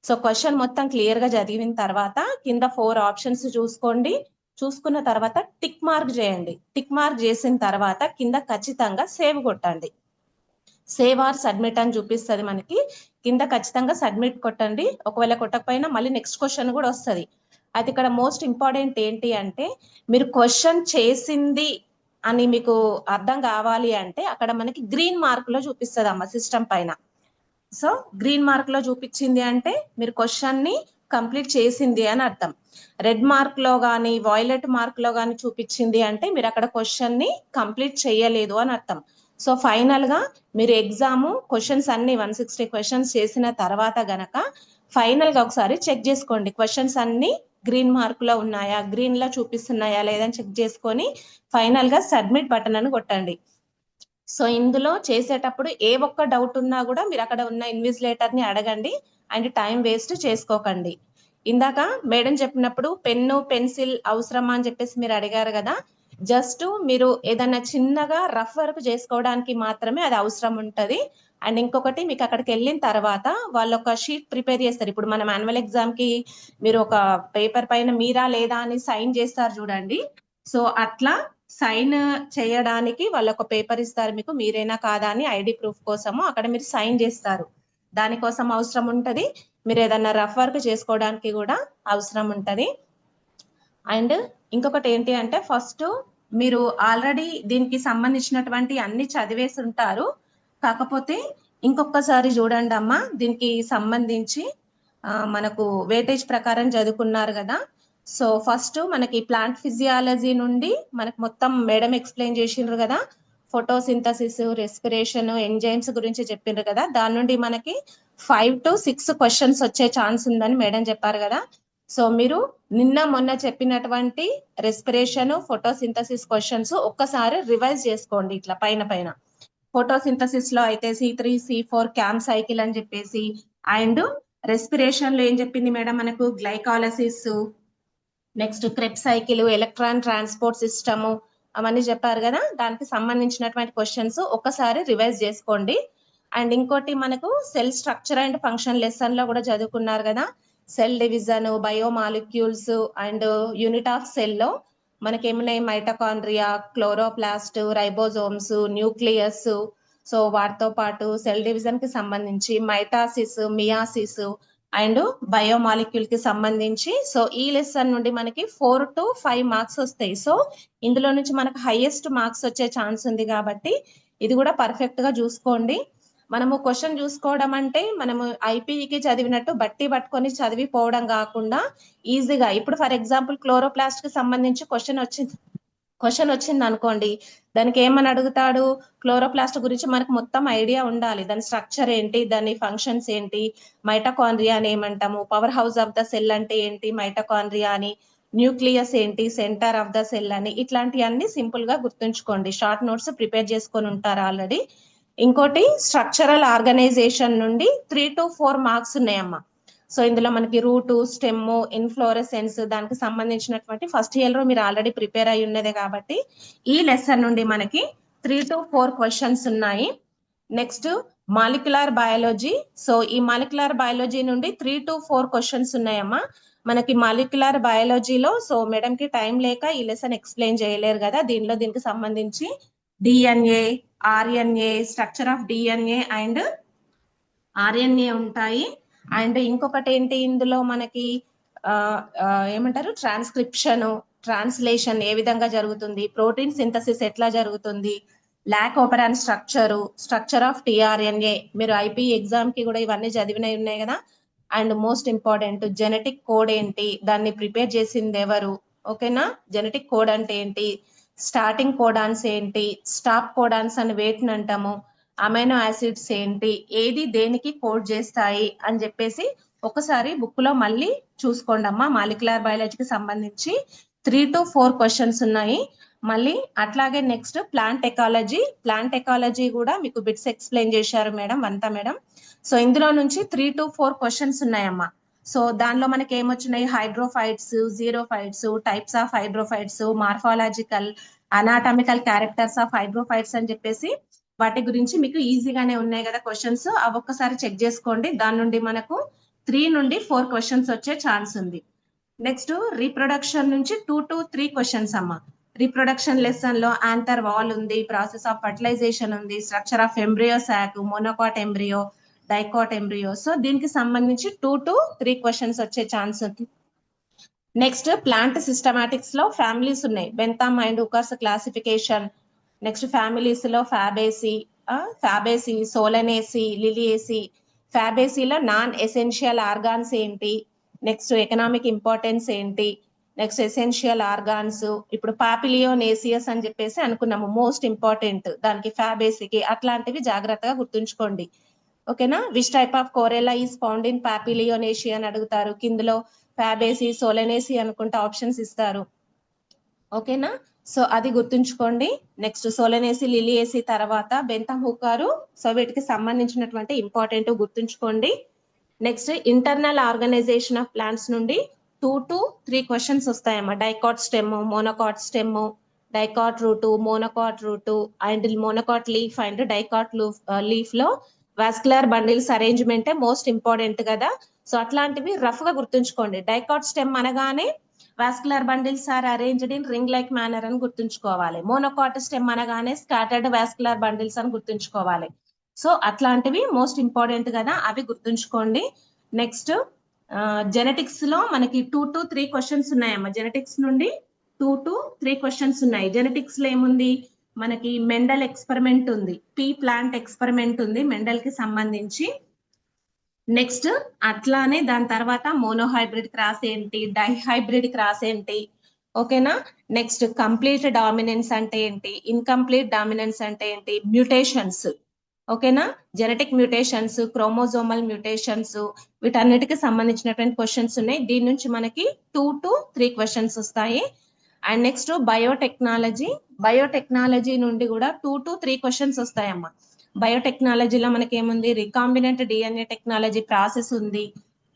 సో క్వశ్చన్ మొత్తం క్లియర్ గా చదివిన తర్వాత కింద 4 ఆప్షన్స్ చూసుకోండి. చూసుకున్న తర్వాత టిక్ మార్క్ చేయండి. టిక్ మార్క్ చేసిన తర్వాత కింద ఖచ్చితంగా సేవ్ కొట్టండి. సేవ్ ఆర్ సబ్మిట్ అని చూపిస్తుంది మనకి, కింద ఖచ్చితంగా సబ్మిట్ కొట్టండి. ఒకవేళ కొట్టకపోయినా మళ్ళీ నెక్స్ట్ క్వశ్చన్ కూడా వస్తుంది. అది ఇక్కడ మోస్ట్ ఇంపార్టెంట్ ఏంటి అంటే మీరు క్వశ్చన్ చేసింది అని మీకు అర్థం కావాలి అంటే అక్కడ మనకి గ్రీన్ మార్క్ లో చూపిస్తుంది అమ్మ సిస్టమ్ పైన. సో గ్రీన్ మార్క్ లో చూపించింది అంటే మీరు క్వశ్చన్ ని కంప్లీట్ చేసింది అని అర్థం. రెడ్ మార్క్ లో కానీ వాయిలెట్ మార్క్ లో కానీ చూపించింది అంటే మీరు అక్కడ క్వశ్చన్ ని కంప్లీట్ చేయలేదు అని అర్థం. సో ఫైనల్ గా మీరు ఎగ్జామ్ క్వశ్చన్స్ అన్ని 160 క్వశ్చన్స్ చేసిన తర్వాత గనక ఫైనల్ గా ఒకసారి చెక్ చేసుకోండి క్వశ్చన్స్ అన్ని గ్రీన్ మార్క్ లో ఉన్నాయా, గ్రీన్ లో చూపిస్తున్నాయా లేదని చెక్ చేసుకొని ఫైనల్ గా సబ్మిట్ బటన్ అని కొట్టండి. సో ఇందులో చేసేటప్పుడు ఏ ఒక్క డౌట్ ఉన్నా కూడా మీరు అక్కడ ఉన్న ఇన్విజిలేటర్ ని అడగండి అండ్ టైం వేస్ట్ చేసుకోకండి. ఇందాక మేడం చెప్పినప్పుడు పెన్ను, పెన్సిల్ అవసరమా అని చెప్పేసి మీరు అడిగారు కదా, జస్ట్ మీరు ఏదైనా చిన్నగా రఫ్ వర్క్ చేసుకోవడానికి మాత్రమే అది అవసరం ఉంటది. అండ్ ఇంకొకటి మీకు అక్కడికి వెళ్ళిన తర్వాత వాళ్ళు ఒక షీట్ ప్రిపేర్ చేస్తారు. ఇప్పుడు మనం యాన్యువల్ ఎగ్జామ్ కి మీరు ఒక పేపర్ పైన మీరా లేదా అని సైన్ చేస్తారు చూడండి. సో అట్లా సైన్ చేయడానికి వాళ్ళు ఒక పేపర్ ఇస్తారు మీకు, మీరేనా కాదా అని ఐడి ప్రూఫ్ కోసము అక్కడ మీరు సైన్ చేస్తారు. దానికోసం అవసరం ఉంటది. మీరు ఏదన్నా రఫ్ వర్క్ చేసుకోవడానికి కూడా అవసరం ఉంటది. అండ్ ఇంకొకటి ఏంటి అంటే ఫస్ట్ మీరు ఆల్రెడీ దీనికి సంబంధించినటువంటి అన్ని చదివేసి ఉంటారు. కాకపోతే ఇంకొకసారి చూడండి అమ్మా, దీనికి సంబంధించి మనకు వేటేజ్ ప్రకారం చదువుకున్నారు కదా. సో ఫస్ట్ మనకి ప్లాంట్ ఫిజియాలజీ నుండి మనకు మొత్తం మేడం ఎక్స్ప్లెయిన్ చేసిండ్రు కదా, ఫోటోసింథసిస్, రెస్పిరేషన్, ఎంజైమ్స్ గురించి చెప్పిండ్రు కదా. దాని నుండి మనకి 5 to 6 క్వశ్చన్స్ వచ్చే ఛాన్స్ ఉందని మేడం చెప్పారు కదా. సో మీరు నిన్న మొన్న చెప్పినటువంటి రెస్పిరేషన్, ఫోటోసింథసిస్ క్వశ్చన్స్ ఒక్కసారి రివైజ్ చేసుకోండి ఇట్లా పైన. ఫోటోసింథసిస్ లో అయితే C3, C4 క్యామ్ సైకిల్ అని చెప్పేసి, అండ్ రెస్పిరేషన్ లో ఏం చెప్పింది మేడం మనకు glycolysis, next Krebs cycle, electron transport system అవన్నీ చెప్పారు కదా. దానికి సంబంధించినటువంటి క్వశ్చన్స్ ఒక్కసారి రివైజ్ చేసుకోండి. అండ్ ఇంకోటి మనకు cell structure and function lesson లో కూడా చదువుకున్నారు కదా, cell division, biomolecules and unit of cell లో మనకి ఏమున్నాయి, mitochondria, chloroplast, ribosomes, nucleus, so వాటితో పాటు సెల్ డివిజన్ కి సంబంధించి మైటాసిస్, మియాసిస్ అండ్ బయోమాలిక్యూల్ కి సంబంధించి. సో ఈ లెసన్ నుండి మనకి 4 to 5 మార్క్స్ వస్తాయి. సో ఇందులో నుంచి మనకు హైయెస్ట్ మార్క్స్ వచ్చే ఛాన్స్ ఉంది కాబట్టి ఇది కూడా పర్ఫెక్ట్ గా చూసుకోండి. మనము క్వశ్చన్ చూసుకోవడం అంటే మనము ఐపీఈకి చదివినట్టు బట్టి పట్టుకొని చదివిపోవడం కాకుండా ఈజీగా, ఇప్పుడు ఫర్ ఎగ్జాంపుల్ క్లోరోప్లాస్ట్ కి సంబంధించి క్వశ్చన్ వచ్చింది అనుకోండి, దానికి ఏమని అడుగుతాడు, క్లోరోప్లాస్ట్ గురించి మనకు మొత్తం ఐడియా ఉండాలి, దాని స్ట్రక్చర్ ఏంటి, దాని ఫంక్షన్స్ ఏంటి, మైటోకాండ్రియా అని ఏమంటాము, power house of the cell అంటే ఏంటి మైటోకాండ్రియా అని, న్యూక్లియస్ ఏంటి, సెంటర్ ఆఫ్ ద సెల్ అని, ఇట్లాంటివన్నీ సింపుల్ గా గుర్తుంచుకోండి. షార్ట్ నోట్స్ ప్రిపేర్ చేసుకొని ఉంటారు ఆల్రెడీ. ఇంకోటి స్ట్రక్చరల్ ఆర్గనైజేషన్ నుండి 3 to 4 మార్క్స్ ఉన్నాయమ్మా. సో ఇందులో మనకి రూట్, స్టెమ్, ఇన్ఫ్లోరెసెన్స్ దానికి సంబంధించినటువంటి ఫస్ట్ ఇయర్ లో మీరు ఆల్రెడీ ప్రిపేర్ అయి ఉన్నదే కాబట్టి ఈ లెసన్ నుండి మనకి 3 to 4 క్వశ్చన్స్ ఉన్నాయి. Next molecular biology. సో ఈ మాలిక్యులర్ బయాలజీ నుండి 3 to 4 క్వశ్చన్స్ ఉన్నాయమ్మా. మనకి మాలిక్యులర్ బయాలజీలో సో మేడం కి టైం లేక ఈ లెసన్ ఎక్స్ప్లెయిన్ చేయలేరు కదా, దీనికి సంబంధించి DNA, RNA, structure of DNA and RNA ఉంటాయి. అండ్ ఇంకొకటి ఏంటి, ఇందులో మనకి ఏమంటారు, ట్రాన్స్క్రిప్షన్, ట్రాన్స్లేషన్ ఏ విధంగా జరుగుతుంది, ప్రోటీన్ సింథసిస్ ఎట్లా జరుగుతుంది, lac operon structure of tRNA, మీరు ఐపీ ఎగ్జామ్ కి కూడా ఇవన్నీ చదివినవి ఉన్నాయి కదా. And most important genetic code ఏంటి, దాన్ని ప్రిపేర్ చేసింది ఎవరు, ఓకేనా, జెనెటిక్ కోడ్ అంటే ఏంటి, స్టార్టింగ్ కోడాన్స్ ఏంటి, స్టాప్ కోడాన్స్ అని వేటిని అంటాము, అమైనో యాసిడ్స్ ఏంటి, ఏది దేనికి కోడ్ చేస్తాయి అని చెప్పేసి ఒకసారి బుక్ లో మళ్ళీ చూసుకోండి అమ్మా. మాలిక్యులర్ బయాలజీకి సంబంధించి 3 to 4 క్వశ్చన్స్ ఉన్నాయి. మళ్ళీ అట్లాగే నెక్స్ట్ ప్లాంట్ ఎకాలజీ కూడా మీకు బిట్స్ ఎక్స్ప్లెయిన్ చేశారు మేడం వంతా మేడం. సో ఇందులో నుంచి 3 to 4 క్వశ్చన్స్ ఉన్నాయమ్మా. సో దానిలో మనకి ఏమొచ్చినాయి, hydrophytes, xerophytes, types of hydrophytes, morphological, anatomical characters of hydrophytes అని చెప్పేసి వాటి గురించి మీకు ఈజీగానే ఉన్నాయి కదా క్వశ్చన్స్, అవి ఒక్కసారి చెక్ చేసుకోండి. దాని నుండి మనకు 3 నుండి 4 క్వశ్చన్స్ వచ్చే ఛాన్స్ ఉంది. నెక్స్ట్ రీప్రొడక్షన్ నుంచి 2 to 3 క్వశ్చన్స్ అమ్మా. రీప్రొడక్షన్ లెసన్ లో ఆంథర్ వాల్ ఉంది, ప్రాసెస్ ఆఫ్ ఫర్టిలైజేషన్ ఉంది, structure of embryo sac, monocot embryo, dicot embryo. So దీనికి సంబంధించి 2 to 3 క్వశ్చన్స్ వచ్చే ఛాన్స్ ఉంది. నెక్స్ట్ ప్లాంట్ సిస్టమాటిక్స్ లో ఫ్యామిలీస్ ఉన్నాయి, Bentham and Hooker's classification. Next families లో ఫ్యాబేసి, సోలనేసి, లిలియేసి. ఫ్యాబేసీలో నాన్ ఎసెన్షియల్ ఆర్గాన్స్ ఏంటి, నెక్స్ట్ ఎకనామిక్ ఇంపార్టెన్స్ ఏంటి, నెక్స్ట్ ఎసెన్షియల్ ఆర్గాన్స్. ఇప్పుడు పాపిలియోనేసియస్ అని చెప్పేసి అనుకున్నాము, మోస్ట్ ఇంపార్టెంట్ దానికి ఫ్యాబేసీకి, అట్లాంటివి జాగ్రత్తగా గుర్తుంచుకోండి, ఓకేనా. Which type of corolla is found in Papilionaceae అని అడుగుతారు, కిందలో ఫ్యాబేసి, సోలనేసి అనుకుంటే ఆప్షన్స్ ఇస్తారు, ఓకేనా. సో అది గుర్తుంచుకోండి. నెక్స్ట్ సోలనేసి, లిలియేసి తర్వాత బెంథమ్ హుకర్. సో వీటికి సంబంధించినటువంటి ఇంపార్టెంట్ గుర్తుంచుకోండి. Next internal organisation of plants నుండి 2 to 3 క్వశ్చన్స్ వస్తాయమ్మా. Dicot stem, monocot stem, dicot root, monocot root and monocot leaf and dicot leaf లో వాస్కులర్ బండిల్స్ అరేంజ్మెంటే మోస్ట్ ఇంపార్టెంట్ కదా. సో అట్లాంటివి రఫ్ గా గుర్తుంచుకోండి. డైకాట్ స్టెమ్ అనగానే vascular bundles are arranged in ring like manner అని గుర్తుంచుకోవాలి. మోనోకాట్ స్టెమ్ అనగానే స్కాటర్డ్ వాస్కులర్ బండిల్స్ అని గుర్తుంచుకోవాలి. సో అట్లాంటివి మోస్ట్ ఇంపార్టెంట్ కదా, అవి గుర్తుంచుకోండి. నెక్స్ట్ జెనెటిక్స్ లో మనకి 2 to 3 క్వశ్చన్స్ ఉన్నాయమ్మా. జెనెటిక్స్ నుండి 2 to 3 క్వశ్చన్స్ ఉన్నాయి. జెనెటిక్స్ లో ఏముంది, మనకి మెండల్ ఎక్స్పెరిమెంట్ ఉంది, పీ ప్లాంట్ ఎక్స్పెరిమెంట్ ఉంది మెండల్ కి సంబంధించి. నెక్స్ట్ అట్లానే దాని తర్వాత మోనోహైబ్రిడ్ క్రాస్ ఏంటి, డైహైబ్రిడ్ క్రాస్ ఏంటి, ఓకేనా. నెక్స్ట్ కంప్లీట్ డామినెన్స్ అంటే ఏంటి, ఇన్కంప్లీట్ డామినెన్స్ అంటే ఏంటి, మ్యూటేషన్స్, ఓకేనా. జెనెటిక్ మ్యూటేషన్స్, క్రోమోజోమల్ మ్యూటేషన్స్, వీటన్నిటికి సంబంధించినటువంటి క్వశ్చన్స్ ఉన్నాయి. దీని నుంచి మనకి 2 to 3 క్వశ్చన్స్ వస్తాయి. అండ్ నెక్స్ట్ బయోటెక్నాలజీ నుండి కూడా 2 to 3 క్వశ్చన్స్ వస్తాయమ్మా. బయోటెక్నాలజీలో మనకి ఏముంది, రికాంబినెంట్ డిఎన్ఏ టెక్నాలజీ ప్రాసెస్ ఉంది,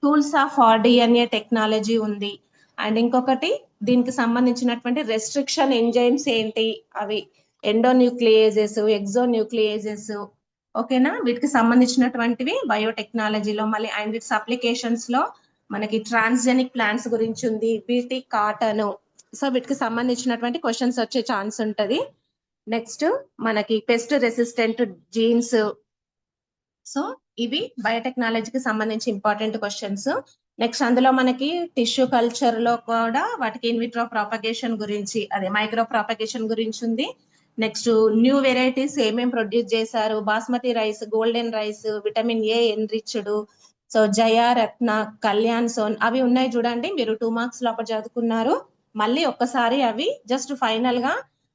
టూల్స్ ఆఫ్ ఆర్డిఎన్ఏ టెక్నాలజీ ఉంది. అండ్ ఇంకొకటి దీనికి సంబంధించినటువంటి రెస్ట్రిక్షన్ ఎంజైమ్స్ ఏంటి, అవి ఎండోన్యూక్లియేజెస్, ఎగ్జోన్యూక్లియేజెస్, ఓకేనా. వీటికి సంబంధించినటువంటివి బయోటెక్నాలజీలో. మళ్ళీ అండ్ వీటిస్ అప్లికేషన్స్ లో మనకి ట్రాన్స్జెనిక్ ప్లాంట్స్ గురించి ఉంది, బీటీ కాటన్, సో వీటికి సంబంధించినటువంటి క్వశ్చన్స్ వచ్చే ఛాన్స్ ఉంటది. నెక్స్ట్ మనకి పెస్ట్ రెసిస్టెంట్ జీన్స్. సో ఇవి బయోటెక్నాలజీకి సంబంధించి ఇంపార్టెంట్ క్వశ్చన్స్. నెక్స్ట్ అందులో మనకి టిష్యూ కల్చర్ లో కూడా వాటికి ఇన్విట్రో ప్రాపగేషన్ గురించి, అదే మైక్రో ప్రాపగేషన్ గురించి ఉంది. నెక్స్ట్ న్యూ వెరైటీస్ ఏమేం ప్రొడ్యూస్ చేశారు, basmati rice, golden rice, vitamin A enriched, so Jaya, Ratna, Kalyan Sona అవి ఉన్నాయి చూడండి. మీరు 2 మార్క్స్ లోపల చదువుకున్నారు. మళ్ళీ ఒక్కసారి అవి జస్ట్ ఫైనల్ గా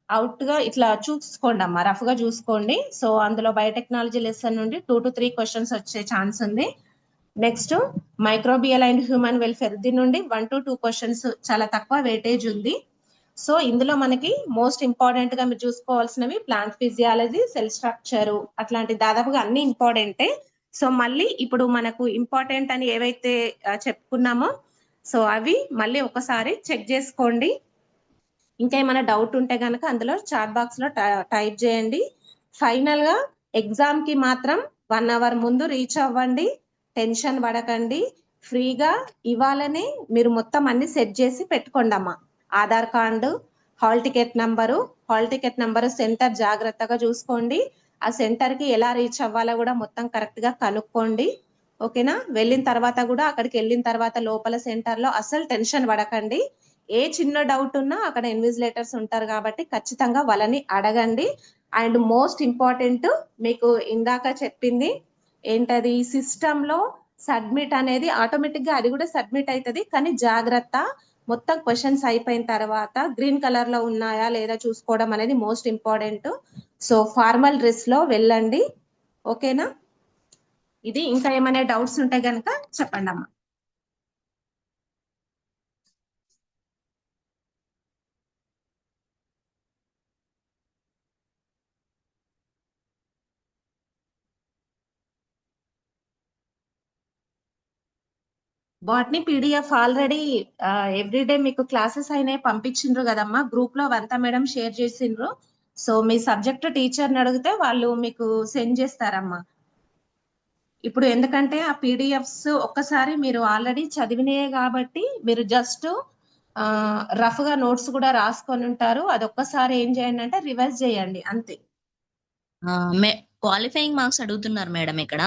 అవుట్ గా ఇట్లా చూసుకోండి అమ్మా, రఫ్ గా చూసుకోండి. సో అందులో బయోటెక్నాలజీ లెసన్ నుండి 2 to 3 క్వశ్చన్స్ వచ్చే ఛాన్స్ ఉంది. Next microbial and human welfare, దీని నుండి 1 to 2 క్వశ్చన్స్ చాలా తక్కువ వెయిటేజ్ ఉంది. సో ఇందులో మనకి మోస్ట్ ఇంపార్టెంట్ గా మీరు చూసుకోవాల్సినవి ప్లాంట్ ఫిజియాలజీ, సెల్ స్ట్రక్చర్, అట్లాంటి దాదాపుగా అన్ని ఇంపార్టెంటే. సో మళ్ళీ ఇప్పుడు మనకు ఇంపార్టెంట్ అని ఏవైతే చెప్పుకున్నామో సో అవి మళ్ళీ ఒకసారి చెక్ చేసుకోండి. ఇంకా ఏమైనా డౌట్ ఉంటే కనుక అందులో చాట్ బాక్స్ లో టైప్ చేయండి. ఫైనల్ గా ఎగ్జామ్ కి మాత్రం 1 hour ముందు రీచ్ అవ్వండి. టెన్షన్ పడకండి. ఫ్రీగా ఇవాళనే మీరు మొత్తం అన్ని సెట్ చేసి పెట్టుకోండి అమ్మా. Aadhaar card, hall ticket number, centre జాగ్రత్తగా చూసుకోండి. ఆ సెంటర్ కి ఎలా రీచ్ అవ్వాలో కూడా మొత్తం కరెక్ట్ గా కనుక్కోండి. ఓకేనా? వెళ్ళిన తర్వాత కూడా అక్కడికి వెళ్ళిన తర్వాత లోపల సెంటర్ లో అసలు టెన్షన్ పడకండి. ఏ చిన్న డౌట్ ఉన్నా అక్కడ ఇన్విజిలేటర్స్ ఉంటారు కాబట్టి ఖచ్చితంగా వాళ్ళని అడగండి. అండ్ మోస్ట్ ఇంపార్టెంట్ మీకు ఇందాక చెప్పింది ఏంటది, సిస్టమ్ లో సబ్మిట్ అనేది ఆటోమేటిక్ గా అది కూడా సబ్మిట్ అవుతుంది. కానీ జాగ్రత్త, మొత్తం క్వశ్చన్స్ అయిపోయిన తర్వాత గ్రీన్ కలర్ లో ఉన్నాయా లేదా చూసుకోవడం అనేది most important. So formal dress లో వెళ్ళండి. ఓకేనా? ఇది ఇంకా ఏమైనా డౌట్స్ ఉంటే గనక చెప్పండి అమ్మా. బాట్నీ పీడిఎఫ్ ఆల్రెడీ ఎవ్రీడే మీకు క్లాసెస్ అయినాయి పంపించిండ్రు కదమ్మా, గ్రూప్ లో వంత మేడం షేర్ చేసిండ్రు. సో మీ సబ్జెక్ట్ టీచర్ని అడిగితే వాళ్ళు మీకు సెండ్ చేస్తారమ్మా. ఇప్పుడు ఎందుకంటే ఆ పీడిఎఫ్స్ ఒక్కసారి మీరు ఆల్రెడీ చదివినాయే కాబట్టి మీరు జస్ట్ రఫ్ గా నోట్స్ కూడా రాసుకొని ఉంటారు. అది ఒక్కసారి ఏం చేయండి అంటే రివైజ్ చేయండి అంతే. క్వాలిఫైయింగ్ మార్క్స్ అడుగుతున్నారు మేడం ఇక్కడ.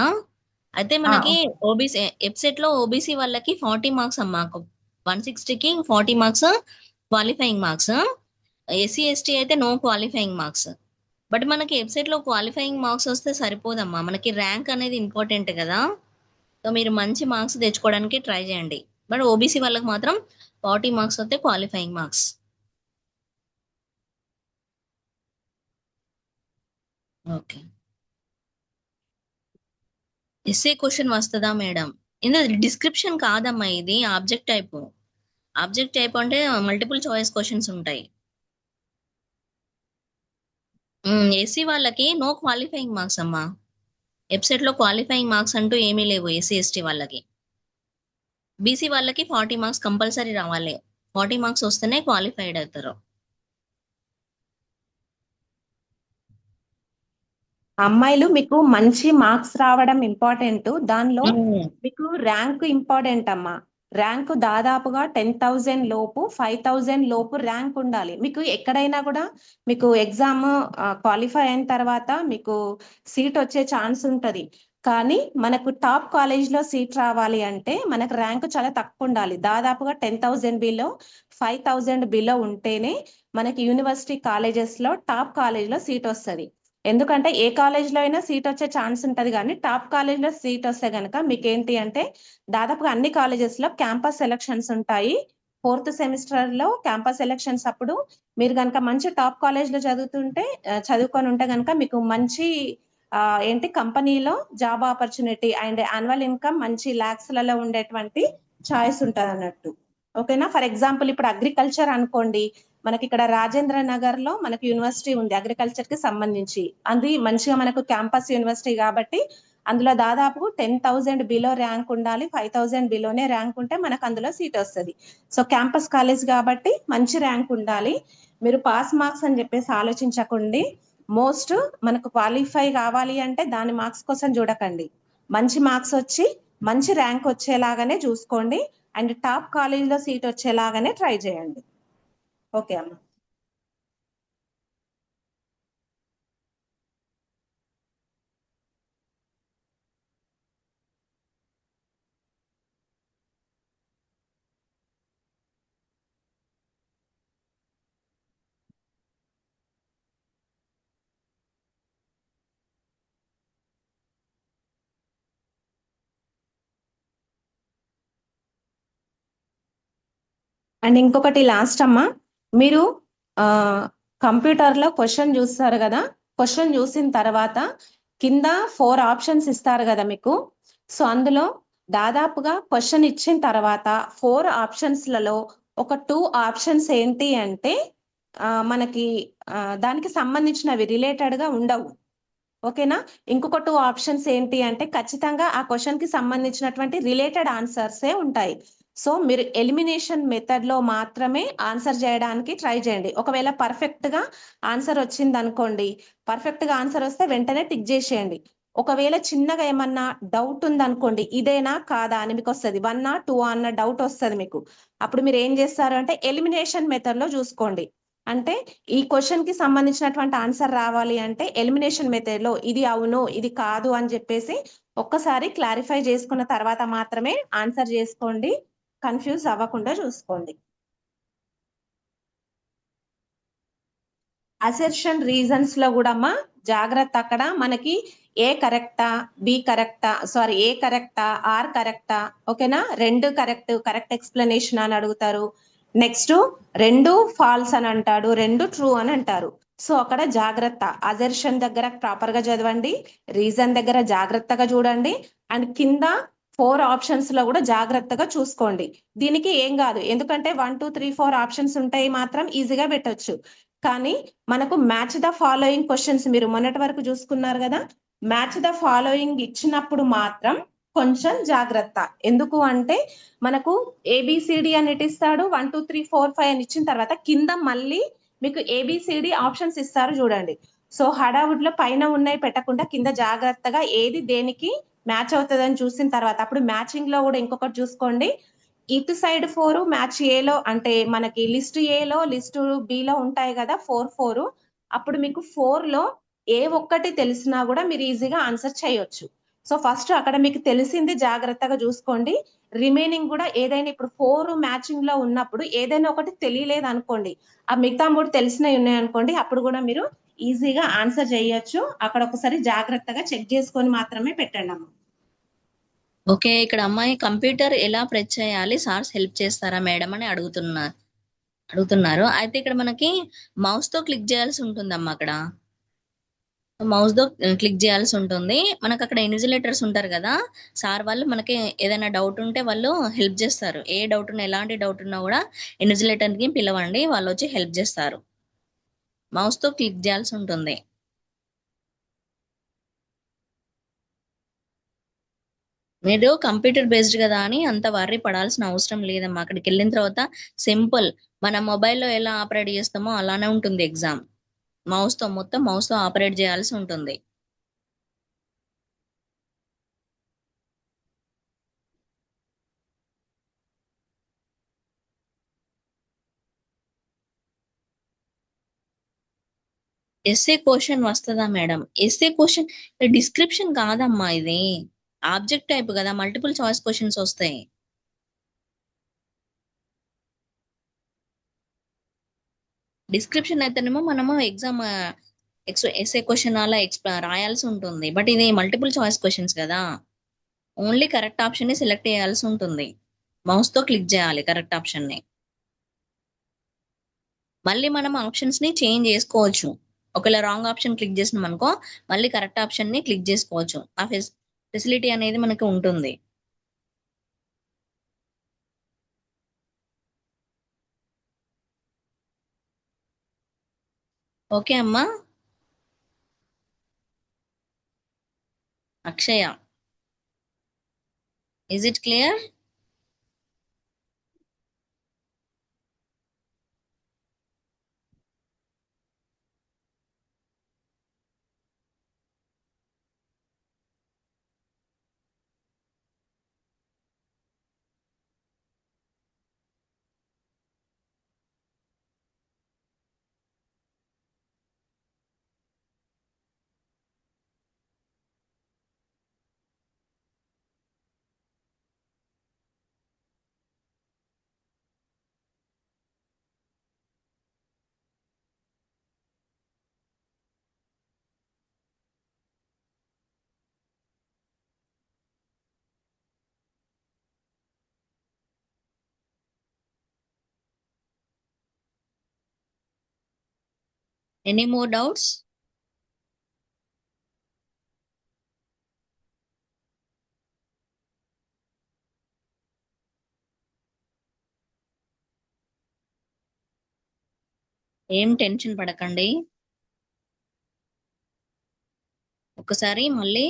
అయితే మనకి ఓబీసీ వెబ్సైట్ లో ఓబీసీ వాళ్ళకి 40 మార్క్స్ అమ్మా, 160కి 40 marks qualifying marks. SC ST అయితే నో క్వాలిఫైయింగ్ మార్క్స్. బట్ మనకి వెబ్సైట్ లో క్వాలిఫైయింగ్ మార్క్స్ వస్తే సరిపోదమ్మా, మనకి ర్యాంక్ అనేది ఇంపార్టెంట్ కదా. సో మీరు మంచి మార్క్స్ తెచ్చుకోవడానికి ట్రై చేయండి. బట్ ఓబీసీ వాళ్ళకి మాత్రం 40 మార్క్స్ వస్తే qualifying marks. Okay, SA question వస్తుందా మేడం? ఇందులో డిస్క్రిప్షన్ కాదమ్మా, ఇది ఆబ్జెక్ట్ టైప్. ఆబ్జెక్ట్ టైప్ అంటే మల్టిపుల్ చాయిస్ క్వశ్చన్స్ ఉంటాయి. ఎస్సీ వాళ్ళకి నో క్వాలిఫైయింగ్ మార్క్స్ అమ్మా, వెబ్సైట్ లో క్వాలిఫైయింగ్ మార్క్స్ అంటూ ఏమీ లేవు ఎస్సీ ఎస్టీ వాళ్ళకి. బీసీ వాళ్ళకి 40 మార్క్స్ కంపల్సరీ రావాలి, 40 మార్క్స్ వస్తేనే క్వాలిఫైడ్ అవుతారు. అమ్మాయిలు మీకు మంచి మార్క్స్ రావడం ఇంపార్టెంట్, దానిలో మీకు ర్యాంక్ ఇంపార్టెంట్ అమ్మా. ర్యాంక్ దాదాపుగా 10,000 లోపు 5,000 లోపు ర్యాంక్ ఉండాలి. మీకు ఎక్కడైనా కూడా మీకు ఎగ్జామ్ క్వాలిఫై అయిన తర్వాత మీకు సీట్ వచ్చే ఛాన్స్ ఉంటది. కానీ మనకు టాప్ కాలేజ్ లో సీట్ రావాలి అంటే మనకు ర్యాంక్ చాలా తక్కువ ఉండాలి. దాదాపుగా 10,000 బిలో 5,000 బిలో ఉంటేనే మనకి యూనివర్సిటీ కాలేజెస్ లో టాప్ కాలేజ్ లో సీట్ వస్తుంది. ఎందుకంటే ఏ కాలేజ్ లో అయినా సీట్ వచ్చే ఛాన్స్ ఉంటది, కానీ టాప్ కాలేజ్ లో సీట్ వస్తే గనక మీకు ఏంటి అంటే దాదాపుగా అన్ని కాలేజెస్ లో క్యాంపస్ సెలక్షన్స్ ఉంటాయి. 4th సెమిస్టర్ లో క్యాంపస్ సెలక్షన్స్ అప్పుడు మీరు కనుక మంచి టాప్ కాలేజ్ లో చదువుకొని ఉంటే కనుక మీకు మంచి ఏంటి కంపెనీలో job opportunity and annual income మంచి లాక్స్లలో ఉండేటువంటి చాయిస్ ఉంటది అన్నట్టు. ఓకేనా? ఫర్ ఎగ్జాంపుల్ ఇప్పుడు అగ్రికల్చర్ అనుకోండి, మనకి ఇక్కడ రాజేంద్ర నగర్ లో మనకి యూనివర్సిటీ ఉంది అగ్రికల్చర్ కి సంబంధించి. అది మంచిగా మనకు క్యాంపస్ యూనివర్సిటీ కాబట్టి అందులో దాదాపు 10,000 బిలో ర్యాంక్ ఉండాలి, 5,000 బిలోనే ర్యాంక్ ఉంటే మనకు అందులో సీట్ వస్తుంది. సో క్యాంపస్ కాలేజ్ కాబట్టి మంచి ర్యాంక్ ఉండాలి. మీరు పాస్ మార్క్స్ అని చెప్పేసి ఆలోచించకండి. మోస్ట్ మనకు క్వాలిఫై కావాలి అంటే దాని మార్క్స్ కోసం చూడకండి, మంచి మార్క్స్ వచ్చి మంచి ర్యాంక్ వచ్చేలాగానే చూసుకోండి అండ్ టాప్ కాలేజ్ లో సీట్ వచ్చేలాగానే ట్రై చేయండి. ఓకే అమ్మ. అండ్ ఇంకొకటి లాస్ట్ అమ్మ, మీరు కంప్యూటర్లో క్వశ్చన్ చూస్తారు కదా, క్వశ్చన్ చూసిన తర్వాత కింద 4 ఆప్షన్స్ ఇస్తారు కదా మీకు. సో అందులో దాదాపుగా క్వశ్చన్ ఇచ్చిన తర్వాత 4 ఆప్షన్స్లలో ఒక 2 ఆప్షన్స్ ఏంటి అంటే మనకి దానికి సంబంధించినవి రిలేటెడ్గా ఉండవు. ఓకేనా. ఇంకొక 2 ఆప్షన్స్ ఏంటి అంటే ఖచ్చితంగా ఆ క్వశ్చన్ కి సంబంధించినటువంటి రిలేటెడ్ ఆన్సర్సే ఉంటాయి. సో మీరు ఎలిమినేషన్ మెథడ్ లో మాత్రమే ఆన్సర్ చేయడానికి ట్రై చేయండి. ఒకవేళ పర్ఫెక్ట్ గా ఆన్సర్ వచ్చింది అనుకోండి, పర్ఫెక్ట్ గా ఆన్సర్ వస్తే వెంటనే టిక్ చేసేయండి. ఒకవేళ చిన్నగా ఏమన్నా డౌట్ ఉంది అనుకోండి, ఇదేనా కాదా అని మీకు వస్తుంది, 1 ఆ 2 అన్న డౌట్ వస్తుంది మీకు. అప్పుడు మీరు ఏం చేస్తారు అంటే ఎలిమినేషన్ మెథడ్ లో చూసుకోండి. అంటే ఈ క్వశ్చన్ కి సంబంధించినటువంటి ఆన్సర్ రావాలి అంటే ఎలిమినేషన్ మెథడ్ లో ఇది అవును ఇది కాదు అని చెప్పేసి ఒక్కసారి క్లారిఫై చేసుకున్న తర్వాత మాత్రమే ఆన్సర్ చేసుకోండి. కన్ఫ్యూజ్ అవ్వకుండా చూసుకోండి. అసెర్షన్ రీజన్స్ లో కూడా అమ్మా జాగ్రత్త. అక్కడ మనకి ఏ కరెక్టా, బి కరెక్టా, సారీ ఏ కరెక్టా, ఆర్ కరెక్టా, ఓకేనా. 2 కరెక్ట్ ఎక్స్ప్లెనేషన్ అని అడుగుతారు. నెక్స్ట్ 2 ఫాల్స్ అని అంటాడు, 2 ట్రూ అని అంటారు. సో అక్కడ జాగ్రత్త. అజర్షన్ దగ్గర ప్రాపర్ గా చదవండి, రీజన్ దగ్గర జాగ్రత్తగా చూడండి, అండ్ కింద 4 ఆప్షన్స్ లో కూడా జాగ్రత్తగా చూసుకోండి. దీనికి ఏం కాదు, ఎందుకంటే 1 2 3 4 ఆప్షన్స్ ఉంటాయి, మాత్రం ఈజీగా పెట్టొచ్చు. కానీ మనకు మ్యాచ్ ద ఫాలోయింగ్ క్వశ్చన్స్ మీరు మొన్నటి వరకు చూసుకున్నారు కదా, మ్యాచ్ ద ఫాలోయింగ్ ఇచ్చినప్పుడు మాత్రం కొంచెం జాగ్రత్త. ఎందుకు అంటే మనకు ఏబిసిడి అని ఇస్తాడు, 1 2 3 4 5 అని ఇచ్చిన తర్వాత కింద మళ్ళీ మీకు ఏబిసిడి ఆప్షన్స్ ఇస్తారు చూడండి. సో హడావుడ్ లో పైన ఉన్నాయి పెట్టకుండా కింద జాగ్రత్తగా ఏది దేనికి మ్యాచ్ అవుతుందని చూసిన తర్వాత అప్పుడు మ్యాచింగ్ లో కూడా ఇంకొకటి చూసుకోండి. ఇటు సైడ్ 4 మ్యాచ్ ఏలో అంటే మనకి లిస్ట్ ఏలో లిస్ట్ బిలో ఉంటాయి కదా 4 అప్పుడు మీకు 4 లో ఏ ఒక్కటి తెలిసినా కూడా మీరు ఈజీగా ఆన్సర్ చేయొచ్చు. సో ఫస్ట్ అక్కడ మీకు తెలిసింది జాగ్రత్తగా చూసుకోండి. రిమైనింగ్ కూడా ఏదైనా ఇప్పుడు 4 మ్యాచింగ్ లో ఉన్నప్పుడు ఏదైనా ఒకటి తెలియలేదు అనుకోండి, ఆ మిగతా 3 తెలిసినవి ఉన్నాయి అనుకోండి, అప్పుడు కూడా మీరు ఈజీగా ఆన్సర్ చేయొచ్చు. అక్కడ ఒకసారి జాగ్రత్తగా చెక్ చేసుకొని మాత్రమే పెట్టండి అమ్మ. ఓకే, ఇక్కడ అమ్మాయి కంప్యూటర్ ఎలా ప్రెస్ చేయాలి, సార్స్ హెల్ప్ చేస్తారా మేడం అని అడుగుతున్నారు. అయితే ఇక్కడ మనకి మౌస్ తో క్లిక్ చేయాల్సి ఉంటుందమ్మా. అక్కడ మౌస్ తో క్లిక్ చేయాల్సి ఉంటుంది. మనకు అక్కడ ఇన్విజిలేటర్స్ ఉంటారు కదా, సార్ వాళ్ళు మనకి ఏదైనా డౌట్ ఉంటే వాళ్ళు హెల్ప్ చేస్తారు. ఏ డౌట్ ఉన్నా ఎలాంటి డౌట్ ఉన్నా కూడా ఇన్విజిలేటర్ కి పిలవండి, వాళ్ళు వచ్చి హెల్ప్ చేస్తారు. మౌస్ తో క్లిక్ చేయాల్సి ఉంటుంది. మీరు కంప్యూటర్ బేస్డ్ కదా అని అంత వర్రీ పడాల్సిన అవసరం లేదమ్మా. అక్కడికి వెళ్ళిన తర్వాత సింపుల్ మన మొబైల్లో ఎలా ఆపరేట్ చేస్తామో అలానే ఉంటుంది ఎగ్జామ్. మొత్తం మౌస్ తో ఆపరేట్ చేయాల్సి ఉంటుంది. ఎస్ఏ క్వశ్చన్ వస్తుందా మేడం? ఎస్ఏ క్వశ్చన్ డిస్క్రిప్షన్ కాదమ్మా, ఇది ఆబ్జెక్ట్ టైప్ కదా, మల్టిపుల్ చాయిస్ క్వశ్చన్స్ వస్తాయి. డిస్క్రిప్షన్ అయితేనేమో మనము ఎగ్జామ్ ఎస్ఏ క్వశ్చన్ అలా రాయాల్సి ఉంటుంది. బట్ ఇది మల్టిపుల్ చాయిస్ క్వశ్చన్స్ కదా, ఓన్లీ కరెక్ట్ ఆప్షన్ ని సెలెక్ట్ చేయాల్సి ఉంటుంది. మౌస్ తో క్లిక్ చేయాలి కరెక్ట్ ఆప్షన్ ని. మళ్ళీ మనం ఆప్షన్స్ ని చేంజ్ చేసుకోవచ్చు. ఒకవేళ రాంగ్ ఆప్షన్ క్లిక్ చేసినాం అనుకో, మళ్ళీ కరెక్ట్ ఆప్షన్ ని క్లిక్ చేసుకోవచ్చు. ఆ ఫెసిలిటీ అనేది మనకి ఉంటుంది. ఓకే అమ్మా. Akshaya, is it clear? Any more doubts? ఏం టెన్షన్ పడకండి. ఒకసారి మళ్ళీ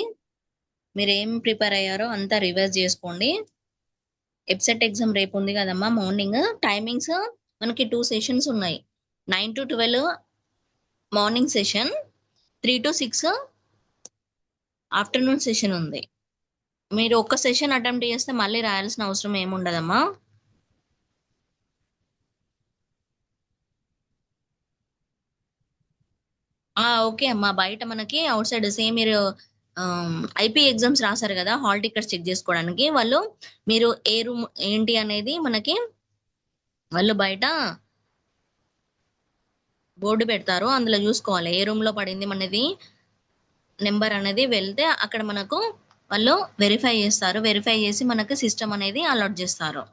మీరు ఏం ప్రిపేర్ అయ్యారో అంతా రివైజ్ చేసుకోండి. ఎబ్సెట్ ఎగ్జామ్ రేపు ఉంది కదమ్మా మార్నింగ్. టైమింగ్స్ మనకి 2 సెషన్స్ ఉన్నాయి. 9 to 12 morning session, 3 to 6 afternoon session ఉంది. మీరు ఒక్క సెషన్ అటెంప్ట్ చేస్తే మళ్ళీ రాయాల్సిన అవసరం ఏముండదమ్మా. ఓకే అమ్మా, బయట మనకి అవుట్ సైడ్ సేమ్ మీరు ఐపీ ఎగ్జామ్స్ రాశారు కదా, హాల్ టికెట్స్ చెక్ చేసుకోవడానికి వాళ్ళు మీరు ఏ రూమ్ ఏంటి అనేది మనకి వాళ్ళు బయట బోర్డు పెడతారు, అందులో చూసుకోవాలి ఏ రూమ్ లో పడింది మనది నెంబర్ అనేది. వెళ్తే అక్కడ మనకు వాళ్ళు వెరిఫై చేస్తారు, వెరిఫై చేసి మనకు సిస్టమ్ అనేది అలర్ట్ చేస్తారు.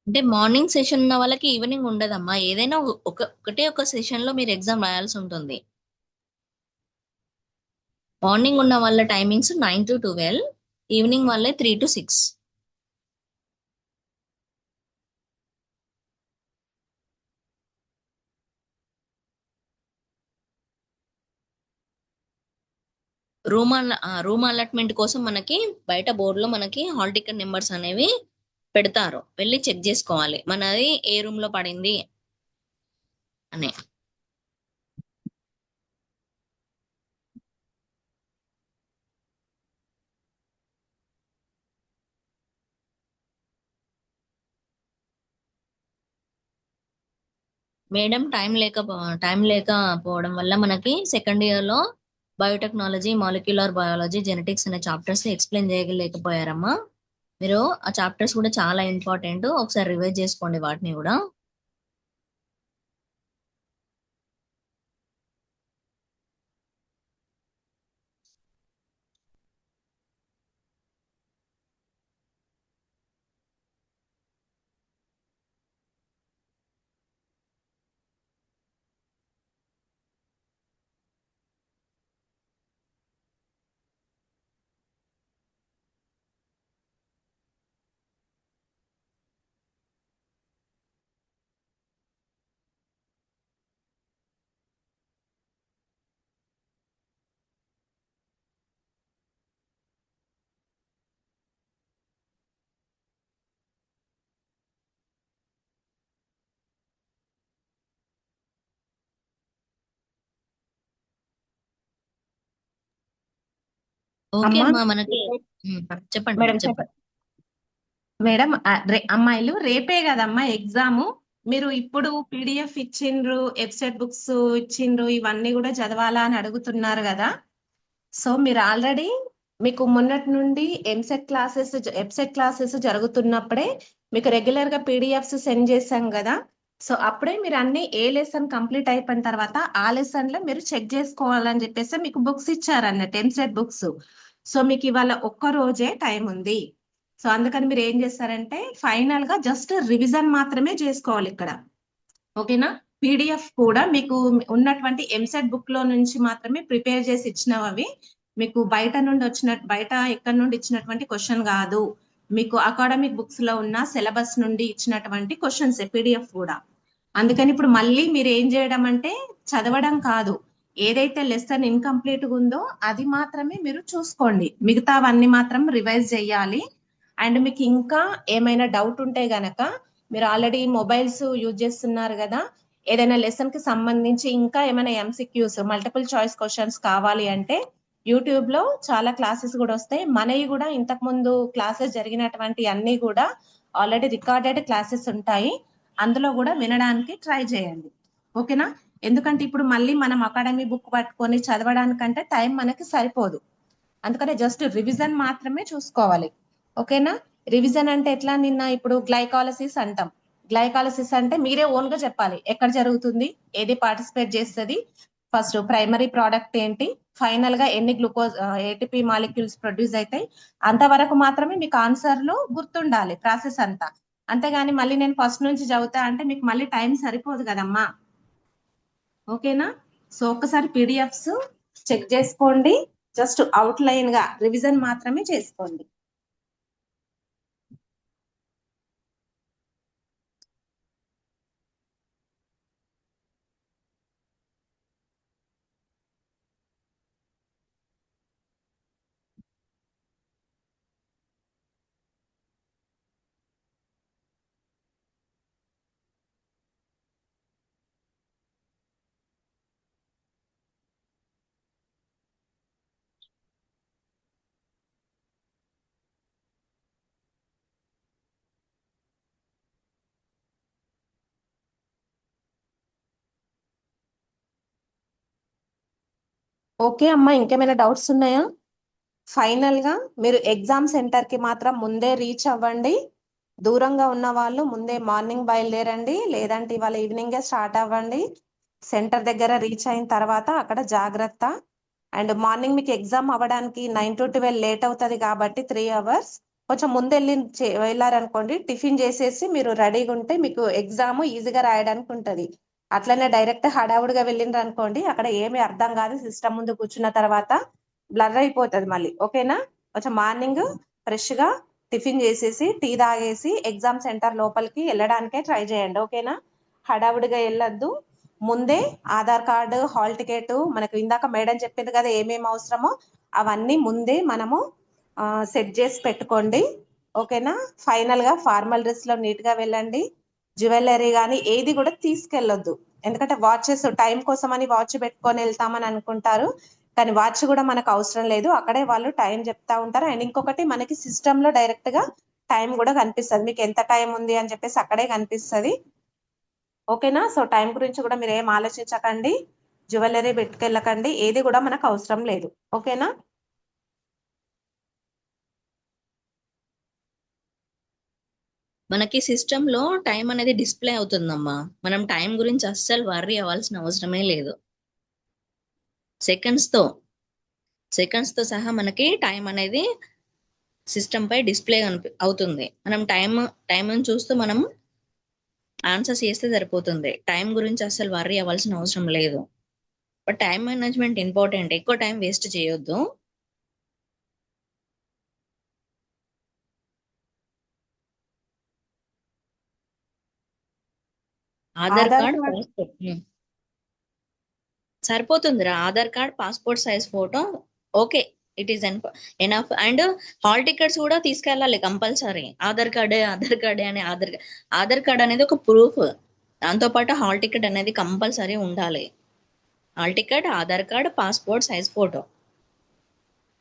అంటే మార్నింగ్ సెషన్ ఉన్న వాళ్ళకి ఈవినింగ్ ఉండదమ్మా, ఏదైనా ఒకటే ఒక సెషన్ లో మీరు ఎగ్జామ్ రాయాల్సి ఉంటుంది. మార్నింగ్ ఉన్న వాళ్ళ టైమింగ్స్ 9 to 12, ఈవినింగ్ వాళ్ళే 3 to 6. రూమ్ అలాట్మెంట్ కోసం మనకి బయట బోర్డులో మనకి హాల్ టికెట్ నెంబర్స్ అనేవి పెడతారు, వెళ్ళి చెక్ చేసుకోవాలి మనది ఏ రూమ్ లో పడింది అని. మేడం టైం లేకపోవడం వల్ల మనకి సెకండ్ ఇయర్ లో బయోటెక్నాలజీ, మాలిక్యులర్ బయాలజీ, జెనెటిక్స్ అనే చాప్టర్స్ ఎక్స్ప్లెయిన్ చేయలేకపోయారమ్మా. మీరు ఆ చాప్టర్స్ కూడా చాలా ఇంపార్టెంట్, ఒకసారి రివైజ్ చేసుకోండి వాటిని కూడా. ఓకే అమ్మా అమ్మా, మనకి చెప్పండి మేడం చెప్పండి. మేడం అమ్మాయిలు రేపే కదమ్మా ఎగ్జామ్. మీరు ఇప్పుడు పీడిఎఫ్ ఇచ్చిండ్రు, వెబ్సైట్ బుక్స్ ఇచ్చిండ్రు, ఇవన్నీ కూడా చదవాలా అని అడుగుతున్నారు కదా. సో మీరు ఆల్రెడీ మీకు మొన్నటి నుండి వెబ్సైట్ క్లాసెస్ జరుగుతున్నప్పుడే మీకు రెగ్యులర్ గా పీడిఎఫ్స్ సెండ్ చేశాం కదా. సో అప్పుడే మీరు అన్ని ఏ లెసన్ కంప్లీట్ అయిపోయిన తర్వాత ఆ లెసన్ లో మీరు చెక్ చేసుకోవాలని చెప్పేసి మీకు బుక్స్ ఇచ్చారన్నట్టు, ఎంసెట్ బుక్స్. సో మీకు ఇవాళ ఒక్క రోజే టైం ఉంది. సో అందుకని మీరు ఏం చేస్తారంటే ఫైనల్ గా జస్ట్ రివిజన్ మాత్రమే చేసుకోవాలి ఇక్కడ, ఓకేనా. పీడిఎఫ్ కూడా మీకు ఉన్నటువంటి ఎంసెట్ బుక్ లో నుంచి మాత్రమే ప్రిపేర్ చేసి ఇచ్చినవి, మీకు బయట ఎక్కడి నుండి ఇచ్చినటువంటి క్వశ్చన్ కాదు. మీకు అకాడమిక్ బుక్స్ లో ఉన్న సిలబస్ నుండి ఇచ్చినటువంటి క్వశ్చన్స్ పీడిఎఫ్ కూడా. అందుకని ఇప్పుడు మళ్ళీ మీరు ఏం చేయడం అంటే చదవడం కాదు, ఏదైతే లెసన్ ఇన్కంప్లీట్ గా ఉందో అది మాత్రమే మీరు చూసుకోండి, మిగతావన్నీ మాత్రం రివైజ్ చేయాలి. అండ్ మీకు ఇంకా ఏమైనా డౌట్ ఉంటే గనక మీరు ఆల్రెడీ మొబైల్స్ యూజ్ చేస్తున్నారు కదా, ఏదైనా లెసన్ కి సంబంధించి ఇంకా ఏమైనా ఎంసిక్యూస్, మల్టిపుల్ చాయిస్ క్వశ్చన్స్ కావాలి అంటే యూట్యూబ్ లో చాలా క్లాసెస్ కూడా వస్తాయి. మనవి కూడా ఇంతకు ముందు క్లాసెస్ జరిగినటువంటి అన్ని కూడా ఆల్రెడీ రికార్డెడ్ క్లాసెస్ ఉంటాయి, అందులో కూడా వినడానికి ట్రై చేయండి, ఓకేనా. ఎందుకంటే ఇప్పుడు మళ్ళీ మనం అకాడమీ బుక్ పట్టుకొని చదవడానికంటే టైం మనకి సరిపోదు, అందుకనే జస్ట్ రివిజన్ మాత్రమే చూసుకోవాలి, ఓకేనా. రివిజన్ అంటే ఎట్లా, నిన్న ఇప్పుడు గ్లైకాలసిస్ అంటాం, గ్లైకాలసిస్ అంటే మీరే ఓన్ గా చెప్పాలి ఎక్కడ జరుగుతుంది, ఏది పార్టిసిపేట్ చేస్తుంది, ఫస్ట్ ప్రైమరీ ప్రోడక్ట్ ఏంటి, ఫైనల్ గా ఎన్ని గ్లూకోజ్ ఏటీపీ మాలిక్యూల్స్ ప్రొడ్యూస్ అవుతాయి, అంతవరకు మాత్రమే మీకు ఆన్సర్లు గుర్తుండాలి ప్రాసెస్ అంతా. అంతేగాని మళ్ళీ నేను ఫస్ట్ నుంచి చదువుతా అంటే మీకు మళ్ళీ టైం సరిపోదు కదమ్మా. ఓకేనా? సో ఒక్కసారి పీడిఎఫ్స్ చెక్ చేసుకోండి, జస్ట్ అవుట్ లైన్ గా రివిజన్ మాత్రమే చేసుకోండి. ఓకే అమ్మా, ఇంకేమైనా డౌట్స్ ఉన్నాయా? ఫైనల్ గా మీరు ఎగ్జామ్ సెంటర్ కి మాత్రం ముందే రీచ్ అవ్వండి. దూరంగా ఉన్న వాళ్ళు ముందే మార్నింగ్ బయలుదేరండి, లేదంటే ఇవాళ ఈవినింగే స్టార్ట్ అవ్వండి. సెంటర్ దగ్గర రీచ్ అయిన తర్వాత అక్కడ జాగ్రత్త. అండ్ మార్నింగ్ మీకు ఎగ్జామ్ అవ్వడానికి 9 to 12 లేట్ అవుతుంది కాబట్టి 3 hours కొంచెం ముందు వెళ్ళారనుకోండి, టిఫిన్ చేసేసి మీరు రెడీగా ఉంటే మీకు ఎగ్జామ్ ఈజీగా రాయడానికి ఉంటది. అట్లనే డైరెక్ట్ హడావుడిగా వెళ్ళిండ్రు అనుకోండి, అక్కడ ఏమీ అర్థం కాదు, సిస్టమ్ ముందు కూర్చున్న తర్వాత బ్లర్ అయిపోతుంది మళ్ళీ. ఓకేనా? కొంచెం మార్నింగ్ ఫ్రెష్ గా టిఫిన్ చేసేసి టీ తాగేసి ఎగ్జామ్ సెంటర్ లోపలికి వెళ్ళడానికే ట్రై చేయండి. ఓకేనా? హడావుడిగా వెళ్ళొద్దు. ముందే ఆధార్ కార్డు, హాల్ టికెట్, మనకు ఇందాక మేడం చెప్పింది కదా ఏమేమి అవసరమో అవన్నీ ముందే మనము సెట్ చేసి పెట్టుకోండి. ఓకేనా? ఫైనల్ గా ఫార్మల్ డ్రెస్ లో నీట్ గా వెళ్ళండి. జ్యువెలరీ కానీ ఏది కూడా తీసుకెళ్ళొద్దు, ఎందుకంటే వాచెస్ టైం కోసం అని వాచ్ పెట్టుకొని వెళ్తామని అనుకుంటారు, కానీ వాచ్ కూడా మనకు అవసరం లేదు, అక్కడే వాళ్ళు టైం చెప్తా ఉంటారు. అండ్ ఇంకొకటి మనకి సిస్టమ్ లో డైరెక్ట్ గా టైం కూడా కనిపిస్తుంది, మీకు ఎంత టైం ఉంది అని చెప్పేసి అక్కడే కనిపిస్తుంది. ఓకేనా? సో టైం గురించి కూడా మీరు ఏం ఆలోచించకండి, జ్యువెలరీ పెట్టుకెళ్ళకండి, ఏది కూడా మనకు అవసరం లేదు. ఓకేనా? మనకి సిస్టమ్ లో టైం అనేది డిస్ప్లే అవుతుందమ్మా. మనం టైం గురించి అస్సలు వర్రీ అవ్వాల్సిన అవసరమే లేదు. సెకండ్స్ తో సహా మనకి టైం అనేది సిస్టమ్ పై డిస్ప్లే అవుతుంది. మనం టైం చూస్తూ మనం ఆన్సర్స్ చేస్తే సరిపోతుంది. టైం గురించి అస్సలు వర్రీ అవ్వాల్సిన అవసరం లేదు. బట్ టైం మేనేజ్మెంట్ ఇంపార్టెంట్, ఎక్కువ టైం వేస్ట్ చేయొద్దు. ఆధార్ కార్డ్, పాస్పోర్ట్ సరిపోతుందిరా. Aadhaar card, passport size photo, okay, it is enough. And hall tickets కూడా తీసుకెళ్ళాలి కంపల్సరీ. ఆధార్ కార్డే అని ఆధార్ కార్డ్ అనేది ఒక ప్రూఫ్, దాంతో పాటు హాల్ టికెట్ అనేది కంపల్సరీ ఉండాలి. Hall ticket, Aadhaar card, passport size photo,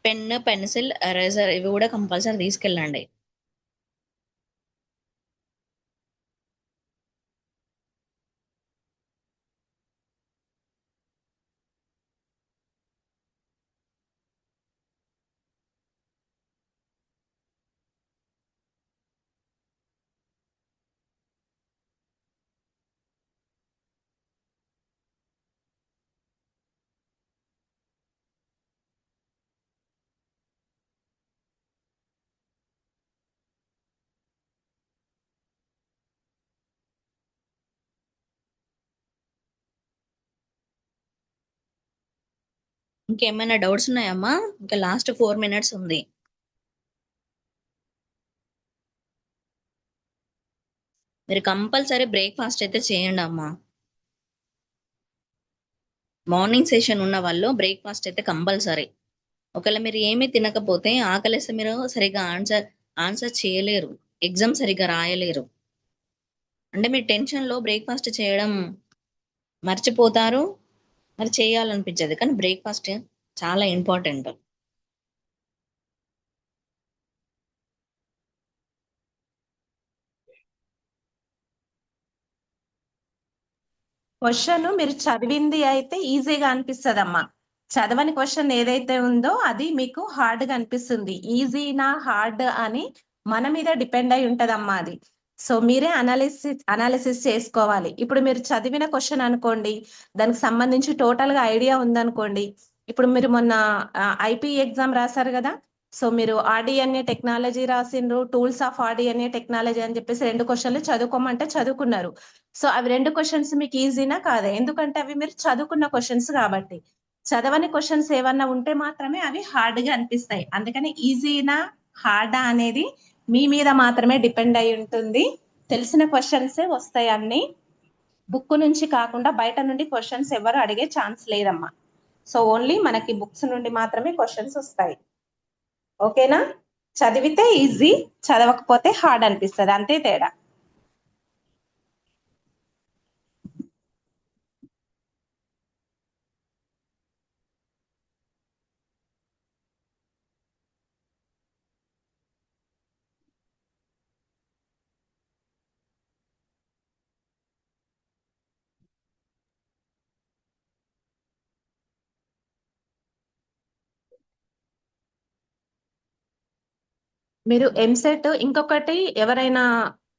pen, pencil, eraser ఇవి కూడా కంపల్సరీ తీసుకెళ్ళండి. ఇంకేమైనా డౌట్స్ ఉన్నాయమ్మా? ఇంకా లాస్ట్ 4 minutes ఉంది. మీరు కంపల్సరీ బ్రేక్ఫాస్ట్ అయితే చేయండి అమ్మా. మార్నింగ్ సెషన్ ఉన్న వాళ్ళు బ్రేక్ఫాస్ట్ అయితే కంపల్సరీ. ఒకవేళ మీరు ఏమీ తినకపోతే ఆకలిస్తే మీరు సరిగా ఆన్సర్ చేయలేరు, ఎగ్జామ్ సరిగా రాయలేరు. అంటే మీరు టెన్షన్లో బ్రేక్ఫాస్ట్ చేయడం మర్చిపోతారు, మరి చేయాలనిపించదు. కానీ బ్రేక్ఫాస్ట్ చాలా ఇంపార్టెంట్. క్వశ్చన్ మీరు చదివింది అయితే ఈజీగా అనిపిస్తుంది అమ్మా, చదవని క్వశ్చన్ ఏదైతే ఉందో అది మీకు హార్డ్ గా అనిపిస్తుంది. ఈజీనా హార్డ్ అని మన మీద డిపెండ్ అయి ఉంటదమ్మా అది. సో మీరే అనాలిసిస్ చేసుకోవాలి. ఇప్పుడు మీరు చదివిన క్వశ్చన్ అనుకోండి, దానికి సంబంధించి టోటల్ గా ఐడియా ఉందనుకోండి. ఇప్పుడు మీరు మొన్న ఐపీ ఎగ్జామ్ రాశారు కదా, సో మీరు ఆర్డిఎన్ఏ టెక్నాలజీ రాసిండ్రు, టూల్స్ ఆఫ్ ఆర్డిఎన్ఏ టెక్నాలజీ అని చెప్పేసి 2 క్వశ్చన్లు చదువుకోమంటే చదువుకున్నారు. సో అవి 2 క్వశ్చన్స్ మీకు ఈజీనా కాదా? ఎందుకంటే అవి మీరు చదువుకున్న క్వశ్చన్స్ కాబట్టి. చదవని క్వశ్చన్స్ ఏమన్నా ఉంటే మాత్రమే అవి హార్డ్ గా అనిపిస్తాయి. అందుకని ఈజీనా హార్డా అనేది మీ మీద మాత్రమే డిపెండ్ అయి ఉంటుంది. తెలిసిన క్వశ్చన్సే వస్తాయి అన్ని. బుక్ నుంచి కాకుండా బయట నుండి క్వశ్చన్స్ ఎవరు అడిగే ఛాన్స్ లేదమ్మా. సో ఓన్లీ మనకి బుక్స్ నుండి మాత్రమే క్వశ్చన్స్ వస్తాయి. ఓకేనా? చదివితే ఈజీ, చదవకపోతే హార్డ్ అనిపిస్తుంది, అంతే తేడా. మీరు ఎంసెట్ ఇంకొకటి, ఎవరైనా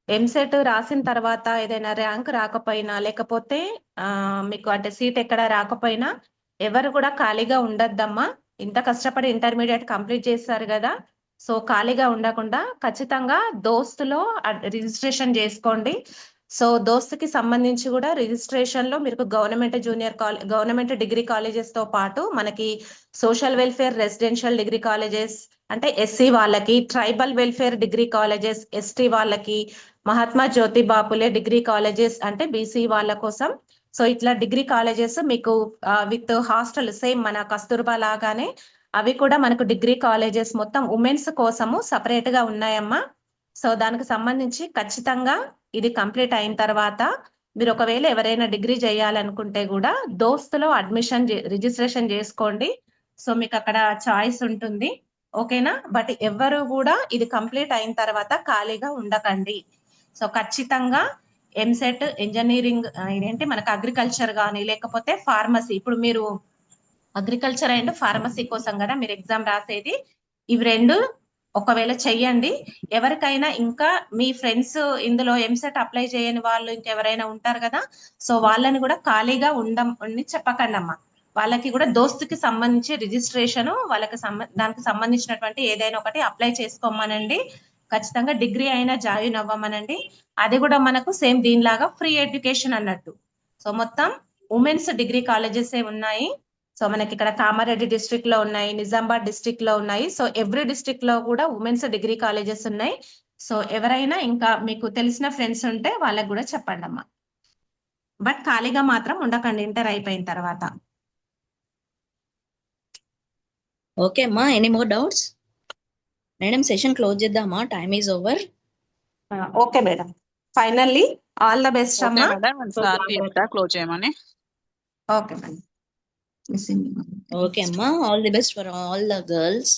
ఎంసెట్ రాసిన తర్వాత ఏదైనా ర్యాంక్ రాకపోయినా, లేకపోతే మీకు అంటే సీట్ ఎక్కడ రాకపోయినా ఎవరు కూడా ఖాళీగా ఉండొద్దమ్మా. ఇంత కష్టపడి ఇంటర్మీడియట్ కంప్లీట్ చేస్తారు కదా, సో ఖాళీగా ఉండకుండా ఖచ్చితంగా దోస్తులో రిజిస్ట్రేషన్ చేసుకోండి. సో దోస్తుకి సంబంధించి కూడా రిజిస్ట్రేషన్ లో మీరు గవర్నమెంట్ డిగ్రీ కాలేజెస్ తో పాటు మనకి social welfare residential degree colleges అంటే ఎస్సీ వాళ్ళకి, tribal welfare degree colleges ST వాళ్ళకి, మహాత్మా జ్యోతి బాపులే డిగ్రీ కాలేజెస్ అంటే బీసీ వాళ్ళ కోసం. సో ఇట్లా డిగ్రీ కాలేజెస్ మీకు విత్ హాస్టల్ సేమ్ మన కస్తూర్బా లాగానే అవి కూడా మనకు డిగ్రీ కాలేజెస్ మొత్తం ఉమెన్స్ కోసము సపరేట్ గా ఉన్నాయమ్మా. సో దానికి సంబంధించి ఖచ్చితంగా ఇది కంప్లీట్ అయిన తర్వాత మీరు ఒకవేళ ఎవరైనా డిగ్రీ చేయాలనుకుంటే కూడా దోస్తులో రిజిస్ట్రేషన్ చేసుకోండి. సో మీకు అక్కడ చాయిస్ ఉంటుంది. ఓకేనా? బట్ ఎవరు కూడా ఇది కంప్లీట్ అయిన తర్వాత ఖాళీగా ఉండకండి. సో ఖచ్చితంగా ఎంసెట్, ఇంజనీరింగ్, ఇదేంటి మనకు అగ్రికల్చర్ కానీ లేకపోతే ఫార్మసీ, ఇప్పుడు మీరు అగ్రికల్చర్ అండ్ ఫార్మసీ కోసం కదా మీరు ఎగ్జామ్ రాసేది, ఇవి 2 ఒకవేళ చెయ్యండి. ఎవరికైనా ఇంకా మీ ఫ్రెండ్స్ ఇందులో ఎంసెట్ అప్లై చేయని వాళ్ళు ఇంకెవరైనా ఉంటారు కదా, సో వాళ్ళని కూడా ఖాళీగా ఉండని చెప్పకండి అమ్మా. వాళ్ళకి కూడా దోస్తుకి సంబంధించి రిజిస్ట్రేషన్, వాళ్ళకి దానికి సంబంధించినటువంటి ఏదైనా ఒకటి అప్లై చేసుకోమనండి. ఖచ్చితంగా డిగ్రీ అయినా జాయిన్ అవ్వమనండి. అది కూడా మనకు సేమ్ దీనిలాగా ఫ్రీ ఎడ్యుకేషన్ అన్నట్టు. సో మొత్తం ఉమెన్స్ డిగ్రీ కాలేజెస్ ఉన్నాయి. సో మనకి ఇక్కడ కామారెడ్డి డిస్ట్రిక్ట్ లో ఉన్నాయి, నిజామాబాద్ డిస్ట్రిక్ట్ లో ఉన్నాయి. సో ఎవ్రీ డిస్ట్రిక్ట్ లో కూడా ఉమెన్స్ డిగ్రీ కాలేజెస్ ఉన్నాయి. సో ఎవరైనా ఇంకా మీకు తెలిసిన ఫ్రెండ్స్ ఉంటే వాళ్ళకి కూడా చెప్పండి అమ్మా. బట్ ఖాళీగా మాత్రం ఉండకండి ఇంటర్ అయిపోయిన తర్వాత. ఓకే అమ్మా, any more doubts? Madam session close చేద్దామా? Time is over. Okay madam, finally all the best okay అమ్మా. మేడం, సార్కి చెప్తా క్లోజ్ చేయమని. Okay madam. ఓకే అమ్మా, all the best for all the girls.